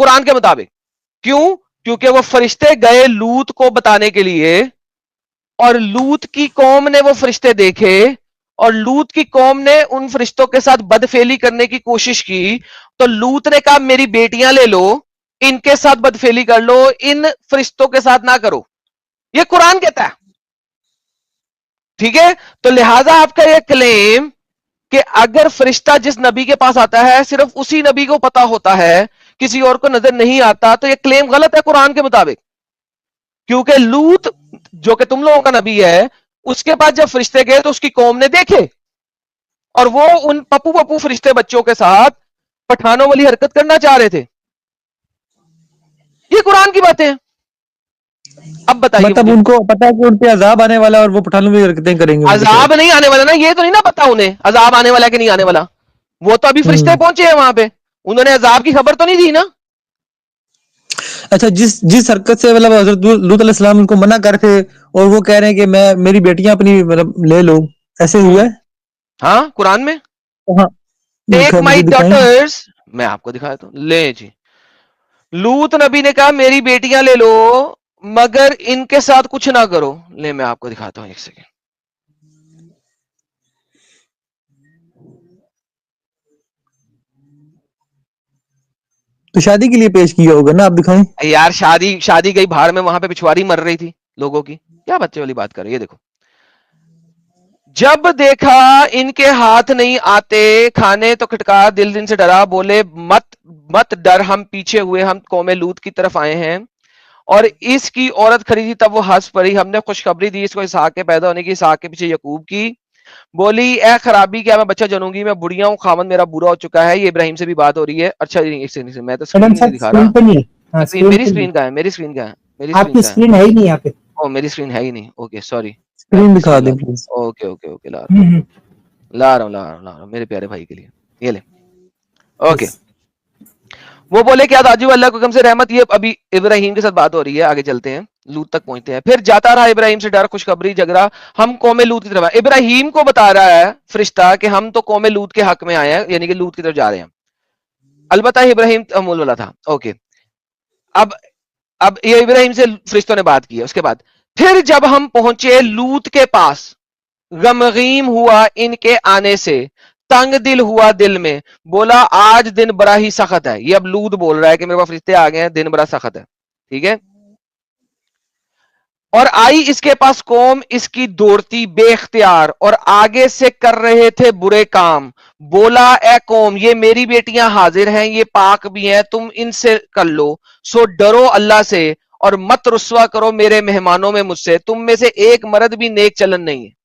قرآن کے مطابق. کیوں؟ کیونکہ وہ فرشتے گئے لوط کو بتانے کے لیے اور لوط کی قوم نے وہ فرشتے دیکھے اور لوط کی قوم نے ان فرشتوں کے ساتھ بدفعلی کرنے کی کوشش کی. تو لوط نے کہا میری بیٹیاں لے لو, ان کے ساتھ بدفعلی کر لو, ان فرشتوں کے ساتھ نہ کرو. یہ قرآن کہتا ہے. ٹھیک ہے, تو لہذا آپ کا یہ کلیم کہ اگر فرشتہ جس نبی کے پاس آتا ہے صرف اسی نبی کو پتا ہوتا ہے, کسی اور کو نظر نہیں آتا, تو یہ کلیم غلط ہے قرآن کے مطابق. کیونکہ لوط جو کہ تم لوگوں کا نبی ہے, اس کے پاس جب فرشتے گئے تو اس کی قوم نے دیکھے اور وہ ان پپو پپو فرشتے بچوں کے ساتھ پٹھانوں والی حرکت کرنا چاہ رہے تھے. یہ قرآن کی باتیں ہیں. اب بتائیے مطلب مجھے, ان کو پتا ہے کہ ان پہ عذاب آنے والا ہے اور وہ پٹھانوں میں حرکتیں کریں گے. عذاب نہیں آنے والا نا, یہ تو نہیں نا پتا انہیں عذاب آنے والا کہ نہیں آنے والا. وہ تو ابھی فرشتے پہنچے ہیں وہاں پہ, انہوں نے عذاب کی خبر تو نہیں دی نا. اچھا, جس حرکت سے مطلب حضرت لوط علیہ السلام ان کو منع کر کے اور وہ کہہ رہے ہیں کہ میری بیٹیاں اپنی مطلب لے لو, ایسے ہوا ہے؟ ہاں قرآن میں ہاں, ٹیک مجھے مائی دکھائیں. ڈاٹرز, میں آپ کو دکھایا تو لے جی. لوط نبی نے کہا میری بیٹیاں لے لو مگر ان کے ساتھ کچھ نہ کرو. لے میں آپ کو دکھاتا ہوں, ایک سیکنڈ. تو شادی کے لیے پیش کیا ہوگا نا, آپ دکھائیں. یار شادی گئی باہر میں, وہاں پہ پچھواری مر رہی تھی لوگوں کی, کیا بچے والی بات کر رہی ہے. دیکھو, جب دیکھا ان کے ہاتھ نہیں آتے کھانے تو کھٹکا دل دن سے ڈرا, بولے مت ڈر, ہم پیچھے ہوئے, ہم قوم لوط کی طرف آئے ہیں. اور اس کی عورت کھڑی تھی تب وہ ہنس پڑی, ہم نے خوشخبری دی اس کو اسحاق کے پیدا ہونے کی, اسحاق کے پیچھے یعقوب کی. بولی اے خرابی, کیا میں بچہ جنوں گی, میں بڑھیا ہوں, خامن میرا برا ہو چکا ہے. یہ ابراہیم سے بھی بات ہو رہی ہے. اچھا میں تو اسکرین نہیں دکھا رہا. پہ نہیں ہے. ہاں, میری پہ نہیں اسکرین کا ہے, میری اسکرین کا ہے, میری آپ کی اسکرین کا ہے. اسکرین ہے ہی نہیں یہاں پہ. او میری اسکرین ہے ہی نہیں, اوکے سوری. اسکرین دکھا دیں پلیز. اوکے اوکے اوکے, لا رہا ہوں میرے پیارے بھائی کے لیے, یہ لے. اوکے, وہ بولے کیا تاجو اللہ کو کم سے رحمت. یہ ابھی ابراہیم کے ساتھ بات ہو رہی ہے, آگے چلتے ہیں, لوط تک پہنچتے ہیں. پھر جاتا رہا ابراہیم سے ڈر خوشخبری جگرا, ہم قوم لوط کی طرف آئے. ابراہیم کو بتا رہا ہے فرشتہ کہ ہم تو قوم لوط کے حق میں آئے ہیں, یعنی کہ لوط کی طرف جا رہے ہیں. البتہ ابراہیم تحمل والا تھا. اوکے, اب یہ ابراہیم سے فرشتوں نے بات کی ہے. اس کے بعد پھر جب ہم پہنچے لوط کے پاس, غمغیم ہوا ان کے آنے سے, تنگ دل ہوا دل میں, بولا آج دن بڑا ہی سخت ہے. یہ اب لوط بول رہا ہے کہ میرے پاس فرشتے آ گئے ہیں, دن بڑا سخت ہے. ٹھیک ہے, اور آئی اس کے پاس قوم اس کی دوڑتی بے اختیار, اور آگے سے کر رہے تھے برے کام. بولا اے قوم, یہ میری بیٹیاں حاضر ہیں, یہ پاک بھی ہیں, تم ان سے کر لو, سو ڈرو اللہ سے اور مت رسوا کرو میرے مہمانوں میں مجھ سے, تم میں سے ایک مرد بھی نیک چلن نہیں ہے.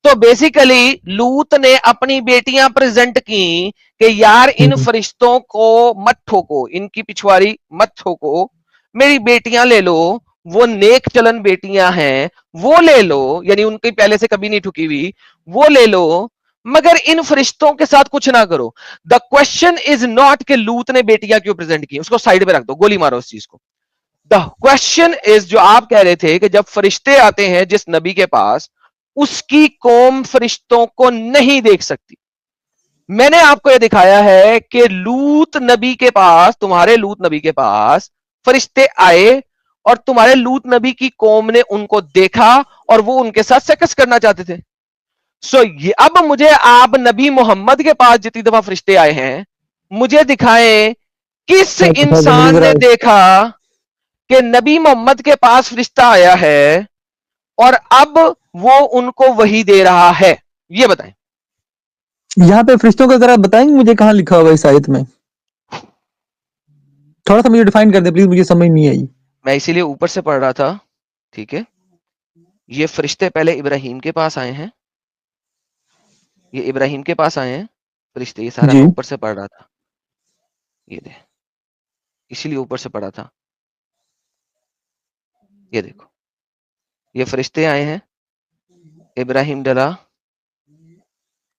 تو بیسیکلی لوط نے اپنی بیٹیاں پریزنٹ کی کہ یار ان فرشتوں کو مت ٹھوکو, ان کی پچھواری مت ٹھوکو, میری بیٹیاں لے لو, وہ نیک چلن بیٹیاں ہیں, وہ لے لو, یعنی ان کی پہلے سے کبھی نہیں ٹھکی ہوئی, وہ لے لو, مگر ان فرشتوں کے ساتھ کچھ نہ کرو. دا کوشچن از ناٹ کہ لوط نے بیٹیاں کیوں پریزنٹ کی, اس کو سائیڈ پہ رکھ دو, گولی مارو اس چیز کو. دا کوشچن از, جو آپ کہہ رہے تھے کہ جب فرشتے آتے ہیں جس نبی کے پاس, اس کی قوم فرشتوں کو نہیں دیکھ سکتی. میں نے آپ کو یہ دکھایا ہے کہ لوط نبی کے پاس, تمہارے لوط نبی کے پاس فرشتے آئے اور تمہارے لوط نبی کی قوم نے ان کو دیکھا اور وہ ان کے ساتھ سیکس کرنا چاہتے تھے. سو یہ اب مجھے آپ نبی محمد کے پاس جتنی دفعہ فرشتے آئے ہیں مجھے دکھائیں کس انسان نے دیکھا کہ نبی محمد کے پاس فرشتہ آیا ہے اور اب وہ ان کو وحی دے رہا ہے, یہ بتائیں. یہاں پہ فرشتوں کا ذرا بتائیں گے مجھے کہاں لکھا ہوگا اس آیت میں, تھوڑا سا مجھے ڈیفائن کر دیں پلیز, مجھے سمجھ نہیں آئی. میں اسی لیے اوپر سے پڑھ رہا تھا. ٹھیک ہے, یہ فرشتے پہلے ابراہیم کے پاس آئے ہیں, یہ ابراہیم کے پاس آئے ہیں فرشتے, یہ سارا جی, میں اوپر سے پڑھ رہا تھا, یہ دے, اسی لیے اوپر سے پڑھا تھا. یہ دیکھو, یہ فرشتے آئے ہیں, ابراہیم ڈرا,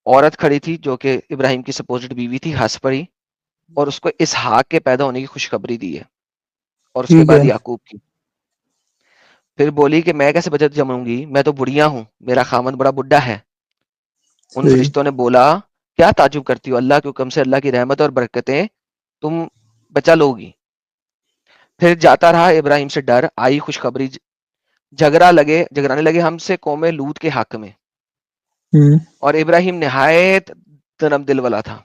عورت کھڑی تھی جو کہ ابراہیم کی سپوزڈ بیوی تھی, ہنس پڑی اور اس کو اسحاق کے پیدا ہونے کی خوشخبری دی ہے, اور اس کے ٹھیک بعد ہے. یعقوب کی. پھر بولی کہ میں کیسے بچت جموں گی, میں تو بڑھیا ہوں, میرا خامد بڑا بڈھا ہے. ان صحیح. فرشتوں نے بولا کیا تعجب کرتی ہو, اللہ کے حکم سے اللہ کی رحمت اور برکتیں تم بچا لو گی. پھر جاتا رہا ابراہیم سے ڈر، آئی خوشخبری، جھگڑانے لگے ہم سے قوم لوط کے حق میں، اور ابراہیم نہایت نرم دل والا تھا.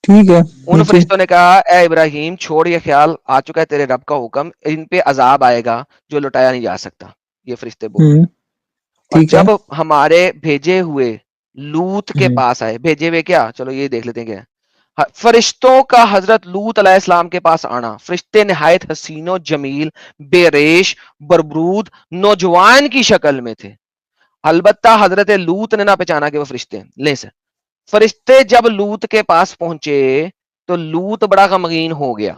ٹھیک ہے ان نیچے. فرشتوں نے کہا اے ابراہیم چھوڑ، یہ خیال آ چکا ہے تیرے رب کا حکم، ان پہ عذاب آئے گا جو لٹایا نہیں جا سکتا. یہ فرشتے بول رہے ہیں. اور ٹھیک ہے. جب ہمارے بھیجے ہوئے لوط کے پاس آئے، بھیجے ہوئے کیا، چلو یہ دیکھ لیتے ہیں کیا فرشتوں کا حضرت لوط علیہ السلام کے پاس آنا. فرشتے نہایت حسین و جمیل، بے ریش، بربرود، نوجوان کی شکل میں تھے. البتہ حضرت لوط نے نہ پہچانا کہ وہ فرشتے ہیں. لے سے فرشتے جب لوط کے پاس پہنچے تو لوط بڑا غمگین ہو گیا.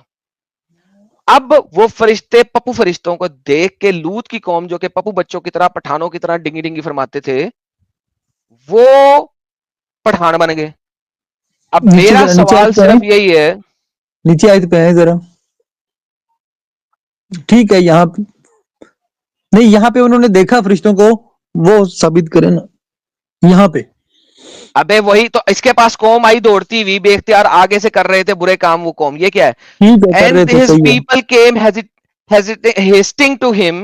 اب وہ فرشتے پپو فرشتوں کو دیکھ کے لوط کی قوم جو کہ پپو بچوں کی طرح، پٹھانوں کی طرح ڈنگی ڈنگی فرماتے تھے، وہ پٹھان بن گئے. اب میرا سوال صرف یہی ہے، نیچے آیت پہ ہے ذرا. ٹھیک ہے یہاں نہیں، یہاں پہ انہوں نے دیکھا فرشتوں کو، وہ ثابت کرے نا یہاں پہ. ابے وہی تو، اس کے پاس قوم آئی دوڑتی ہوئی، بے اختیار آگے سے کر رہے تھے برے کام وہ قوم. یہ کیا ہے؟ ٹھیک ہے کر رہے And تھے، his صحیح ہے. people came hasting to him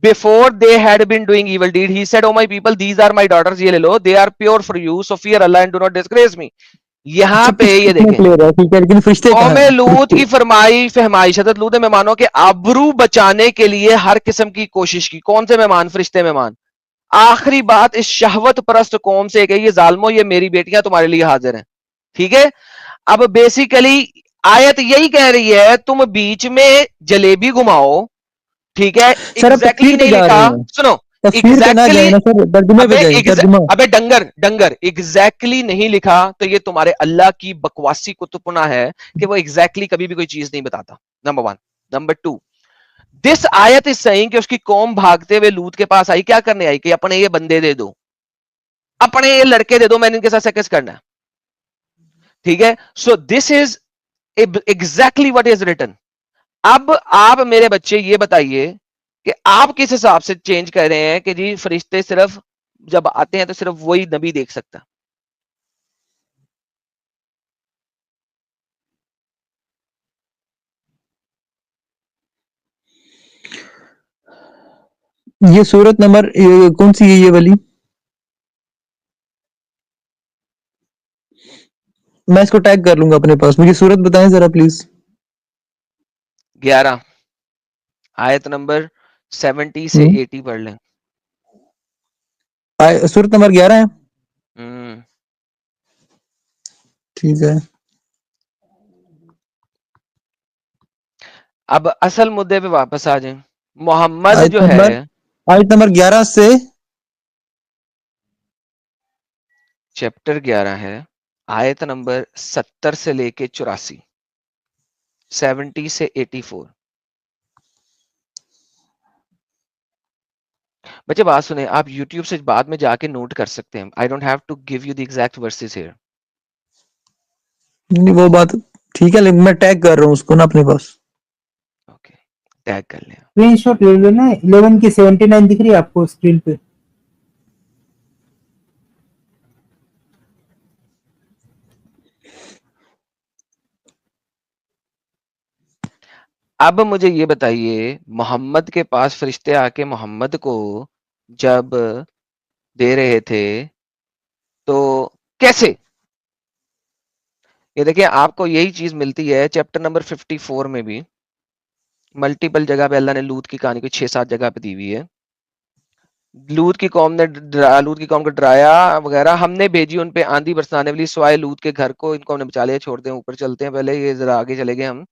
before they had been doing evil deed. He said, oh my people, these are my daughters. یہ لے لو, they are pure for you, so fear Allah and do not disgrace me. یہاں سب پہ کچھ یہ اتنا دیکھیں clear ہے، ٹھیک ہے، لیکن فرشتے کہاں قوم ہیں؟ لوط کی فرمائی فہمائش حضرت لوط میں مانو کہ آبرو بچانے کے لیے ہر قسم کی کوشش کی. کون سے مہمان؟ فرشتے مہمان. آخری بات اس شہوت پرست قوم سے کہ یہ ظالمو، یہ میری بیٹیاں تمہارے لیے حاضر ہیں. ٹھیک ہے. اب بیسیکلی آیت یہی کہہ رہی ہے تم بیچ میں جلیبی گھماؤ. ٹھیک ہے. سر آپ ایگزیکٹلی تفسیر پہ نہیں جا لکھا، رہے ہیں، سنو تفسیر پہ نہ جائیں ایگزیکٹلی، نا سر، ترجمے پہ جائیں، ترجمہ. ابے ڈنگر ایگزیکٹلی نہیں لکھا تو یہ تمہارے اللہ کی بکواسی کتبنا ہے کہ وہ ایگزیکٹلی کبھی بھی کوئی چیز نہیں بتاتا. نمبر 1. نمبر 2، دس آیت اس صحیح کہ اس کی قوم بھاگتے ہوئے لوط کے پاس آئی. کیا کرنے آئی؟ کہ اپنے یہ بندے دے دو، اپنے یہ لڑکے دے دو، میں نے ان کے ساتھ سیکس کرنا ہے. ٹھیک ہے. So this is exactly what is written. اب آپ میرے بچے یہ بتائیے کہ آپ کس حساب سے چینج کر رہے ہیں کہ جی فرشتے صرف جب آتے ہیں تو صرف وہی نبی دیکھ سکتا. یہ سورت نمبر کون سی ہے یہ والی؟ میں اس کو ٹیگ کر لوں گا اپنے پاس. مجھے سورت بتائیں ذرا پلیز. 11 آیت نمبر 70 سے 80 پڑھ لیں. سورت نمبر 11 ہے. ٹھیک ہے. اب اصل مدے پہ واپس آ جائیں. محمد جو ہے آیت نمبر 11 سے چیپٹر 11 ہے، آیت نمبر 70 سے لے کے 84، 70 سے 84. بچے بات سنیں، آپ یوٹیوب سے بعد میں جا کے نوٹ کر سکتے ہیں. I don't have to give you the exact verses here. وہ بات ٹھیک ہے، لیکن میں ٹیگ کر رہا ہوں اس کو نا اپنے پاس. اوکے ٹیگ کر لیں. اسکرین شاٹ لے لو نا. 11 کی 79 دکھ رہی ہے آپ کو اسکرین پہ؟ اب مجھے یہ بتائیے، محمد کے پاس فرشتے آ کے محمد کو جب دے رہے تھے تو کیسے؟ یہ دیکھیں آپ کو یہی چیز ملتی ہے چیپٹر نمبر 54 میں بھی. ملٹیپل جگہ پہ اللہ نے لوط کی کہانی کو 6-7 جگہ پہ دی ہوئی ہے. لوط کی قوم کو ڈرایا وغیرہ. ہم نے بھیجی ان پہ آندھی برسانے والی سوائے لوط کے گھر کو، ان کو ہم نے بچا لیا. چھوڑ دیں، اوپر چلتے ہیں. پہلے یہ ذرا آگے چلے گئے ہم.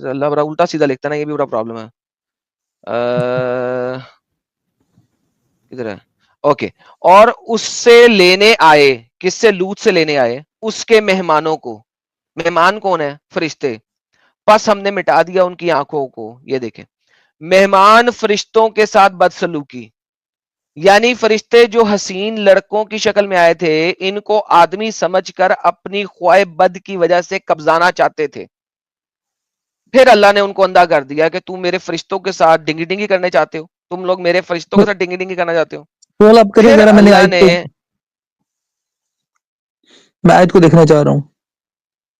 اللہ بڑا الٹا سیدھا لکھتا نا، یہ بھی بڑا پرابلم ہے. ادھر ہے. اوکے. اور اس سے لینے آئے، کس سے؟ لوط سے لینے آئے اس کے مہمانوں کو. مہمان کون ہے؟ فرشتے. پس ہم نے مٹا دیا ان کی آنکھوں کو. یہ دیکھیں، مہمان فرشتوں کے ساتھ بدسلوکی، یعنی فرشتے جو حسین لڑکوں کی شکل میں آئے تھے ان کو آدمی سمجھ کر اپنی خواہ بد کی وجہ سے قبضانا چاہتے تھے. پھر اللہ نے ان کو اندھا کر دیا کہ تم میرے فرشتوں کے ساتھ ڈنگی ڈنگی کرنے چاہتے ہو، تم لوگ میرے فرشتوں کے ساتھ ڈنگی ڈنگی کرنا چاہتے ہو. سوال آپ کریں پھر ذرا، میں نے اللہ آیت نے کو، میں آیت کو دیکھنا چاہ رہا ہوں.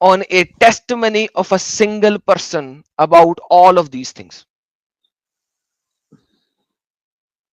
on a testimony of a single person about all of these things?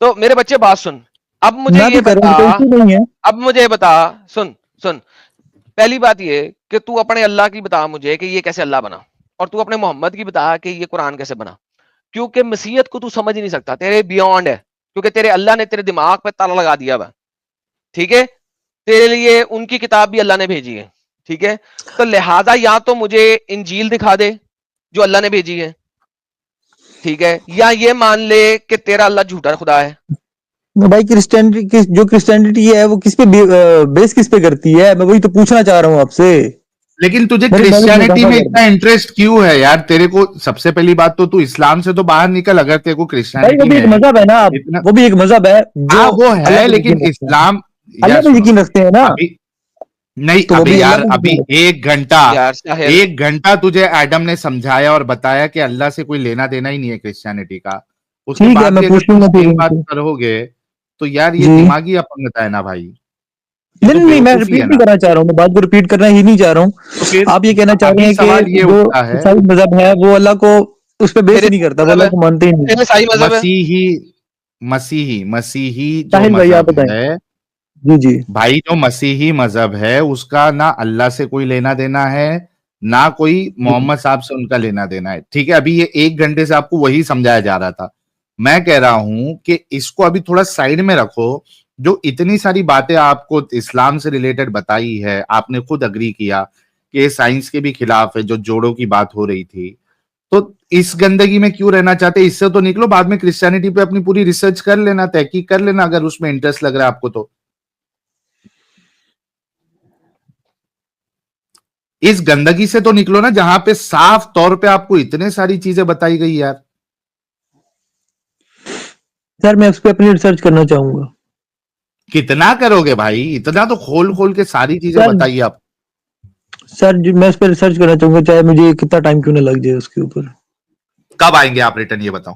تو میرے بچے بات سن, اب مجھے میں یہ بھی کر رہا ہوں, کوئی بتا, ایشو نہیں ہے. اب مجھے بتا, سن پہلی بات یہ کہ تو اپنے اللہ کی بتا مجھے کہ یہ کیسے اللہ بنا, اور تو اپنے محمد کی بتا کہ یہ قرآن کیسے بنا, کیونکہ مسیحیت کو تو سمجھ ہی نہیں سکتا, تیرے بیونڈ ہے, کیونکہ تیرے اللہ نے تیرے دماغ پہ تالا لگا دیا ہوا, ٹھیک ہے, تیرے لیے ان کی کتاب بھی اللہ نے بھیجی ہے, ٹھیک ہے, تو لہذا یا تو مجھے انجیل دکھا دے جو اللہ نے بھیجی ہے, ٹھیک ہے, یا یہ مان لے کہ تیرا اللہ جھوٹا خدا ہے. بھائی کرسچینٹی جو کرسچینٹی ہے وہ کس پہ بیس کس پہ کرتی ہے, میں وہی تو پوچھنا چاہ رہا ہوں آپ سے. لیکن تجھے میرے نالج میں کرسچینٹی اضافہ میں کر اتنا دیں انٹرسٹ کیوں ہے یار تیرے کو؟ سب سے پہلی بات تو اسلام سے تو باہر نکل, اگر تیرے کو بھائی, وہ کرسچینٹی بھی ایک میں مذہب ہے نا, اتنا, وہ بھی ایک مذہب ہے جو ہاں وہ اللہ ہے, پہ لیکن یقین رکھتے ہیں, اسلام, اللہ یار پہ سنو, یقین رکھتے ہیں نا, ابھی نہیں, تو وہ ابھی بھی یار اللہ پہ ابھی یقین رکھتے یار ساحل, ایک گھنٹہ تجھے ایڈم نے سمجھایا اور بتایا کہ اللہ سے کوئی لینا دینا ہی نہیں ہے کرسچینٹی کا, اس ہیں. کے ٹھیک ہے, بعد میں بھی اگر پوچھ لوں تم گا پھر سیم ان بات سے. کرو گے تو یار یہ جی, دماغی اپنگتا ہے نا بھائی, یہ نہیں تو نہیں نہیں, میں بیوقوفی ریپیٹ ہے نہیں نا. کرنا چاہ رہا ہوں, میں بات کو ریپیٹ کرنا ہی نہیں چاہ رہا ہوں. تو پھر آپ یہ کہنا چاہ رہے ابھی ہیں کہ سوال یہ جو اٹھتا ہے, عیسائی مذہب ہے وہ اللہ کو اس پہ بیس پھر ہی نہیں کرتا, وہ مذہب ہے, اللہ کو مانتے ہی نہیں. پھر عیسائی مذہب ہے. مسیحی جو ساحل بھائی آپ مذہب بتائیں. ہے جی جی, بھائی, جو مسیحی مذہب ہے اس کا نہ اللہ سے کوئی لینا دینا ہے, نہ کوئی محمد صاحب سے ان کا لینا دینا ہے, ٹھیک ہے. ابھی یہ ایک گھنٹے سے آپ کو وہی سمجھایا جا رہا تھا. میں کہہ رہا ہوں کہ اس کو ابھی تھوڑا سائڈ میں رکھو, جو اتنی ساری باتیں آپ کو اسلام سے ریلیٹڈ بتائی ہے, آپ نے خود اگری کیا کہ یہ سائنس کے بھی خلاف ہے, جو جوڑوں کی بات ہو رہی تھی, تو اس گندگی میں کیوں رہنا چاہتے؟ اس سے تو نکلو, بعد میں کرسچینٹی پہ اپنی پوری ریسرچ کر لینا, تحقیق کر لینا اگر اس میں انٹرسٹ لگ رہا ہے آپ کو. تو اس گندگی سے تو نکلو نا جہاں پہ صاف طور پہ آپ کو اتنے ساری چیزیں بتائی گئی یار. سر میں اس پہ اپنی ریسرچ کرنا چاہوں گا. کتنا کرو گے بھائی, اتنا تو کھول کھول کے ساری چیزیں سر بتائیے آپ. سر میں اس پہ ریسرچ کرنا چاہوں گا, چاہے مجھے کتنا ٹائم کیوں نہ لگ جائے اس کے اوپر. کب آئیں گے آپ ریٹرن, یہ بتاؤ.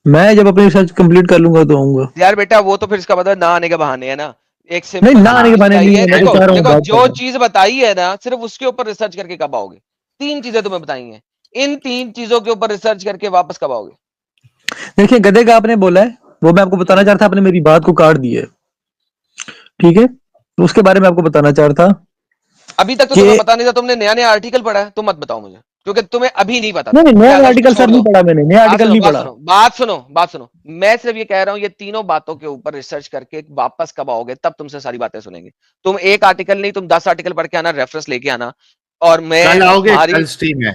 میں جب اپنی ریسرچ کمپلیٹ کر لوں گا تو آؤں گا. یار بیٹا وہ تو پھر اس کا مطلب نہ آنے کے بہانے ہے نا. ایک نہیں, سمپل نہ سی آنے کے چیز بہانے بتائی نہیں ہے, ہے, میں تو دیکھو چاہ رہا ہوں دیکھو بات جو کرنا. چیز بتائی ہے نا صرف اس کے اوپر ریسرچ کر کے کب آؤ گے؟ 3 چیزیں تمہیں بتائی ہیں, ان 3 چیزوں کے اوپر ریسرچ کر کے واپس کب آؤ گے؟ دیکھیں, گدے کا آپ نے بولا ہے, وہ میں آپ کو بتانا چاہ رہا تھا, آپ نے میری بات کو کاٹ دیا ہے, ٹھیک ہے, تو اس کے بارے میں آپ کو بتانا چاہ رہا تھا ابھی تک تو کہ تمہیں پتا نہیں تھا, تم نے نیا آرٹیکل پڑھا ہے, تم مت بتاؤ مجھے, کیونکہ تمہیں ابھی نہیں پتا تھا, نہیں نہیں, نیا لہٰذا اس کو آرٹیکل چھوڑ سر دو. نہیں پڑھا, میں نے نیا بات آرٹیکل سنو نہیں بات پڑھا. سنو بات سنو بات سنو, میں صرف یہ کہہ رہا ہوں یہ تینوں باتوں کے اوپر ریسرچ کر کے واپس کب آؤ گے, تب تم سے ساری باتیں سنیں گے. تم ایک آرٹیکل نہیں, تم 10 آرٹیکل پڑھ کے آنا, ریفرنس لے کے آنا, اور میں کل آؤ گے, تمہاری, کل اسٹریم ہے.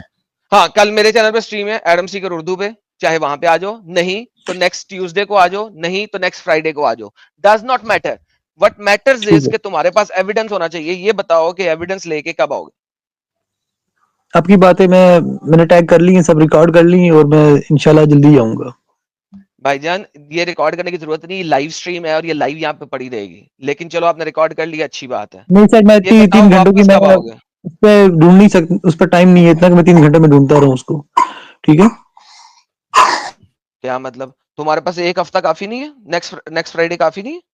ہاں کل میرے چینل پہ اسٹریم ہے ایڈم سیکر اردو پہ, چاہے وہاں پہ آ جاؤ, نہیں تو نیکسٹ ٹیوزڈے کو آ جاؤ, نہیں تو نیکسٹ فرائیڈے کو آ جاؤ, does not matter. What matters ٹھیک از ہے, کہ تمہارے پاس ایویڈنس ہونا چاہیے. یہ بتاؤ کہ ایویڈنس لے کے کب آؤ گے؟ آپ کی باتیں میں نے ٹیگ کر لی ہیں, سب ریکارڈ کر لی ہیں, اور میں انشاءاللہ جلدی آؤں گا. بھائی جان یہ ریکارڈ کرنے کی ضرورت نہیں, لائیو سٹریم ہے اور یہ لائیو یہاں پہ پڑی رہے گی, لیکن چلو آپ نے ریکارڈ کر لیا, اچھی بات ہے. نہیں سر, میں یہ بتاؤ 3 گھنٹوں کی واپس میں کب آؤ گے؟ اس پہ ڈھونڈ نہیں سکتا, اس پہ ٹائم نہیں ہے اتنا کہ میں 3 گھنٹے میں ڈھونڈتا رہوں اس کو, ٹھیک ہے. کیا مطلب تمہارے پاس ایک ہفتہ کافی نہیں ہے, نیکسٹ فرائیڈے کافی نہیں ہے؟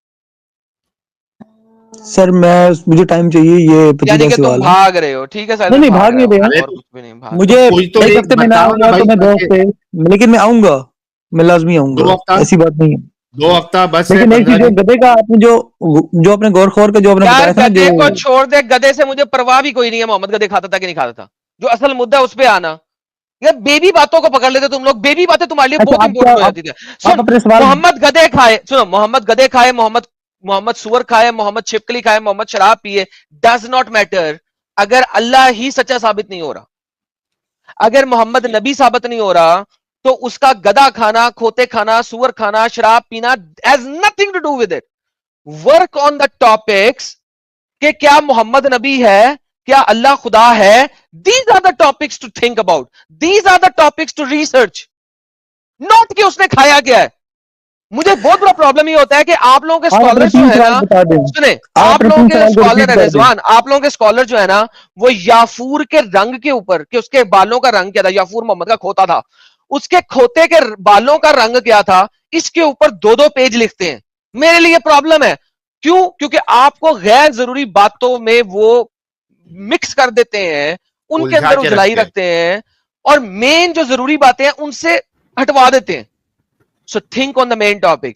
سر مجھے ٹائم چاہیے, یہ یعنی پیچیدہ کہ تم سوال ہے. بھاگ رہے ہو, ٹھیک ہے نہیں سر, نہیں, بھاگ بھاگ رہے نہیں ہو, رہے. اور ارے کچھ بھی نہیں, بھاگ تو مجھے کوئی تو ایک ایک ہفتے میں نہ بتاؤ آؤں نا گا بھائی, تو میں 2 ہفتے, لیکن میں آؤں گا, میں لازمی آؤں گا, 2 ہفتہ, ایسی بات نہیں ہے. 2 ہفتہ بس ہے, لیکن ایک 15 چیز جو دن. گدے کا آپ نے جو اپنے غور خور کا جو آپ نے یار بتایا تھا نا, جو گدے کو چھوڑ دے, گدے سے مجھے پرواہ بھی کوئی نہیں ہے, محمد گدے کھاتا تھا کہ نہیں کھاتا تھا. جو اصل مدعا ہے اس پہ آنا. یار بیبی باتوں کو پکڑ لیتے تم لوگ, بیبی باتیں تمہارے لیے اچھا بہت آپ کیا امپورٹنٹ ہو جاتی تھی. آپ سن, اپنے سوال. محمد گدے کھائے, سنو, محمد گدے کھائے, محمد سور کھائے, محمد چھپکلی کھائے, محمد شراب پیے, ڈز ناٹ میٹر. اگر اللہ ہی سچا ثابت نہیں ہو رہا, اگر محمد نبی ثابت نہیں ہو رہا, تو اس کا گدا کھانا, کھوتے کھانا, سور کھانا, شراب پینا has nothing to do with it. Work on the topics کہ کیا محمد نبی ہے, کیا اللہ خدا ہے. These are the topics to think about. These are the topics to research. Not کہ اس نے کھایا کیا ہے. مجھے بہت بڑا پرابلم یہ ہوتا ہے کہ آپ لوگوں کے آپ اپنے اسکالر جو 3 ہے سوال نا, بتا دیں, سنیں, آپ آپ اپنے لوگوں 3 کے سوال کو اسکالر ریپیٹ کر دیں. رضوان, آپ لوگوں کے اسکالر جو ہے نا, وہ یافور کے رنگ کے اوپر, کہ اس کے بالوں کا رنگ کیا تھا, یافور محمد کا کھوتا تھا, اس کے کھوتے کے بالوں کا رنگ کیا تھا, اس کے اوپر 2 پیج لکھتے ہیں. میرے لیے پرابلم ہے. کیوں؟ کیونکہ آپ کو غیر ضروری باتوں میں وہ مکس کر دیتے ہیں, ان کے الجھا اندر کے اجلائی رکھتے ہیں. رکھتے ہیں, اور مین جو ضروری باتیں ہیں ان سے ہٹوا دیتے ہیں. So think on the main topic.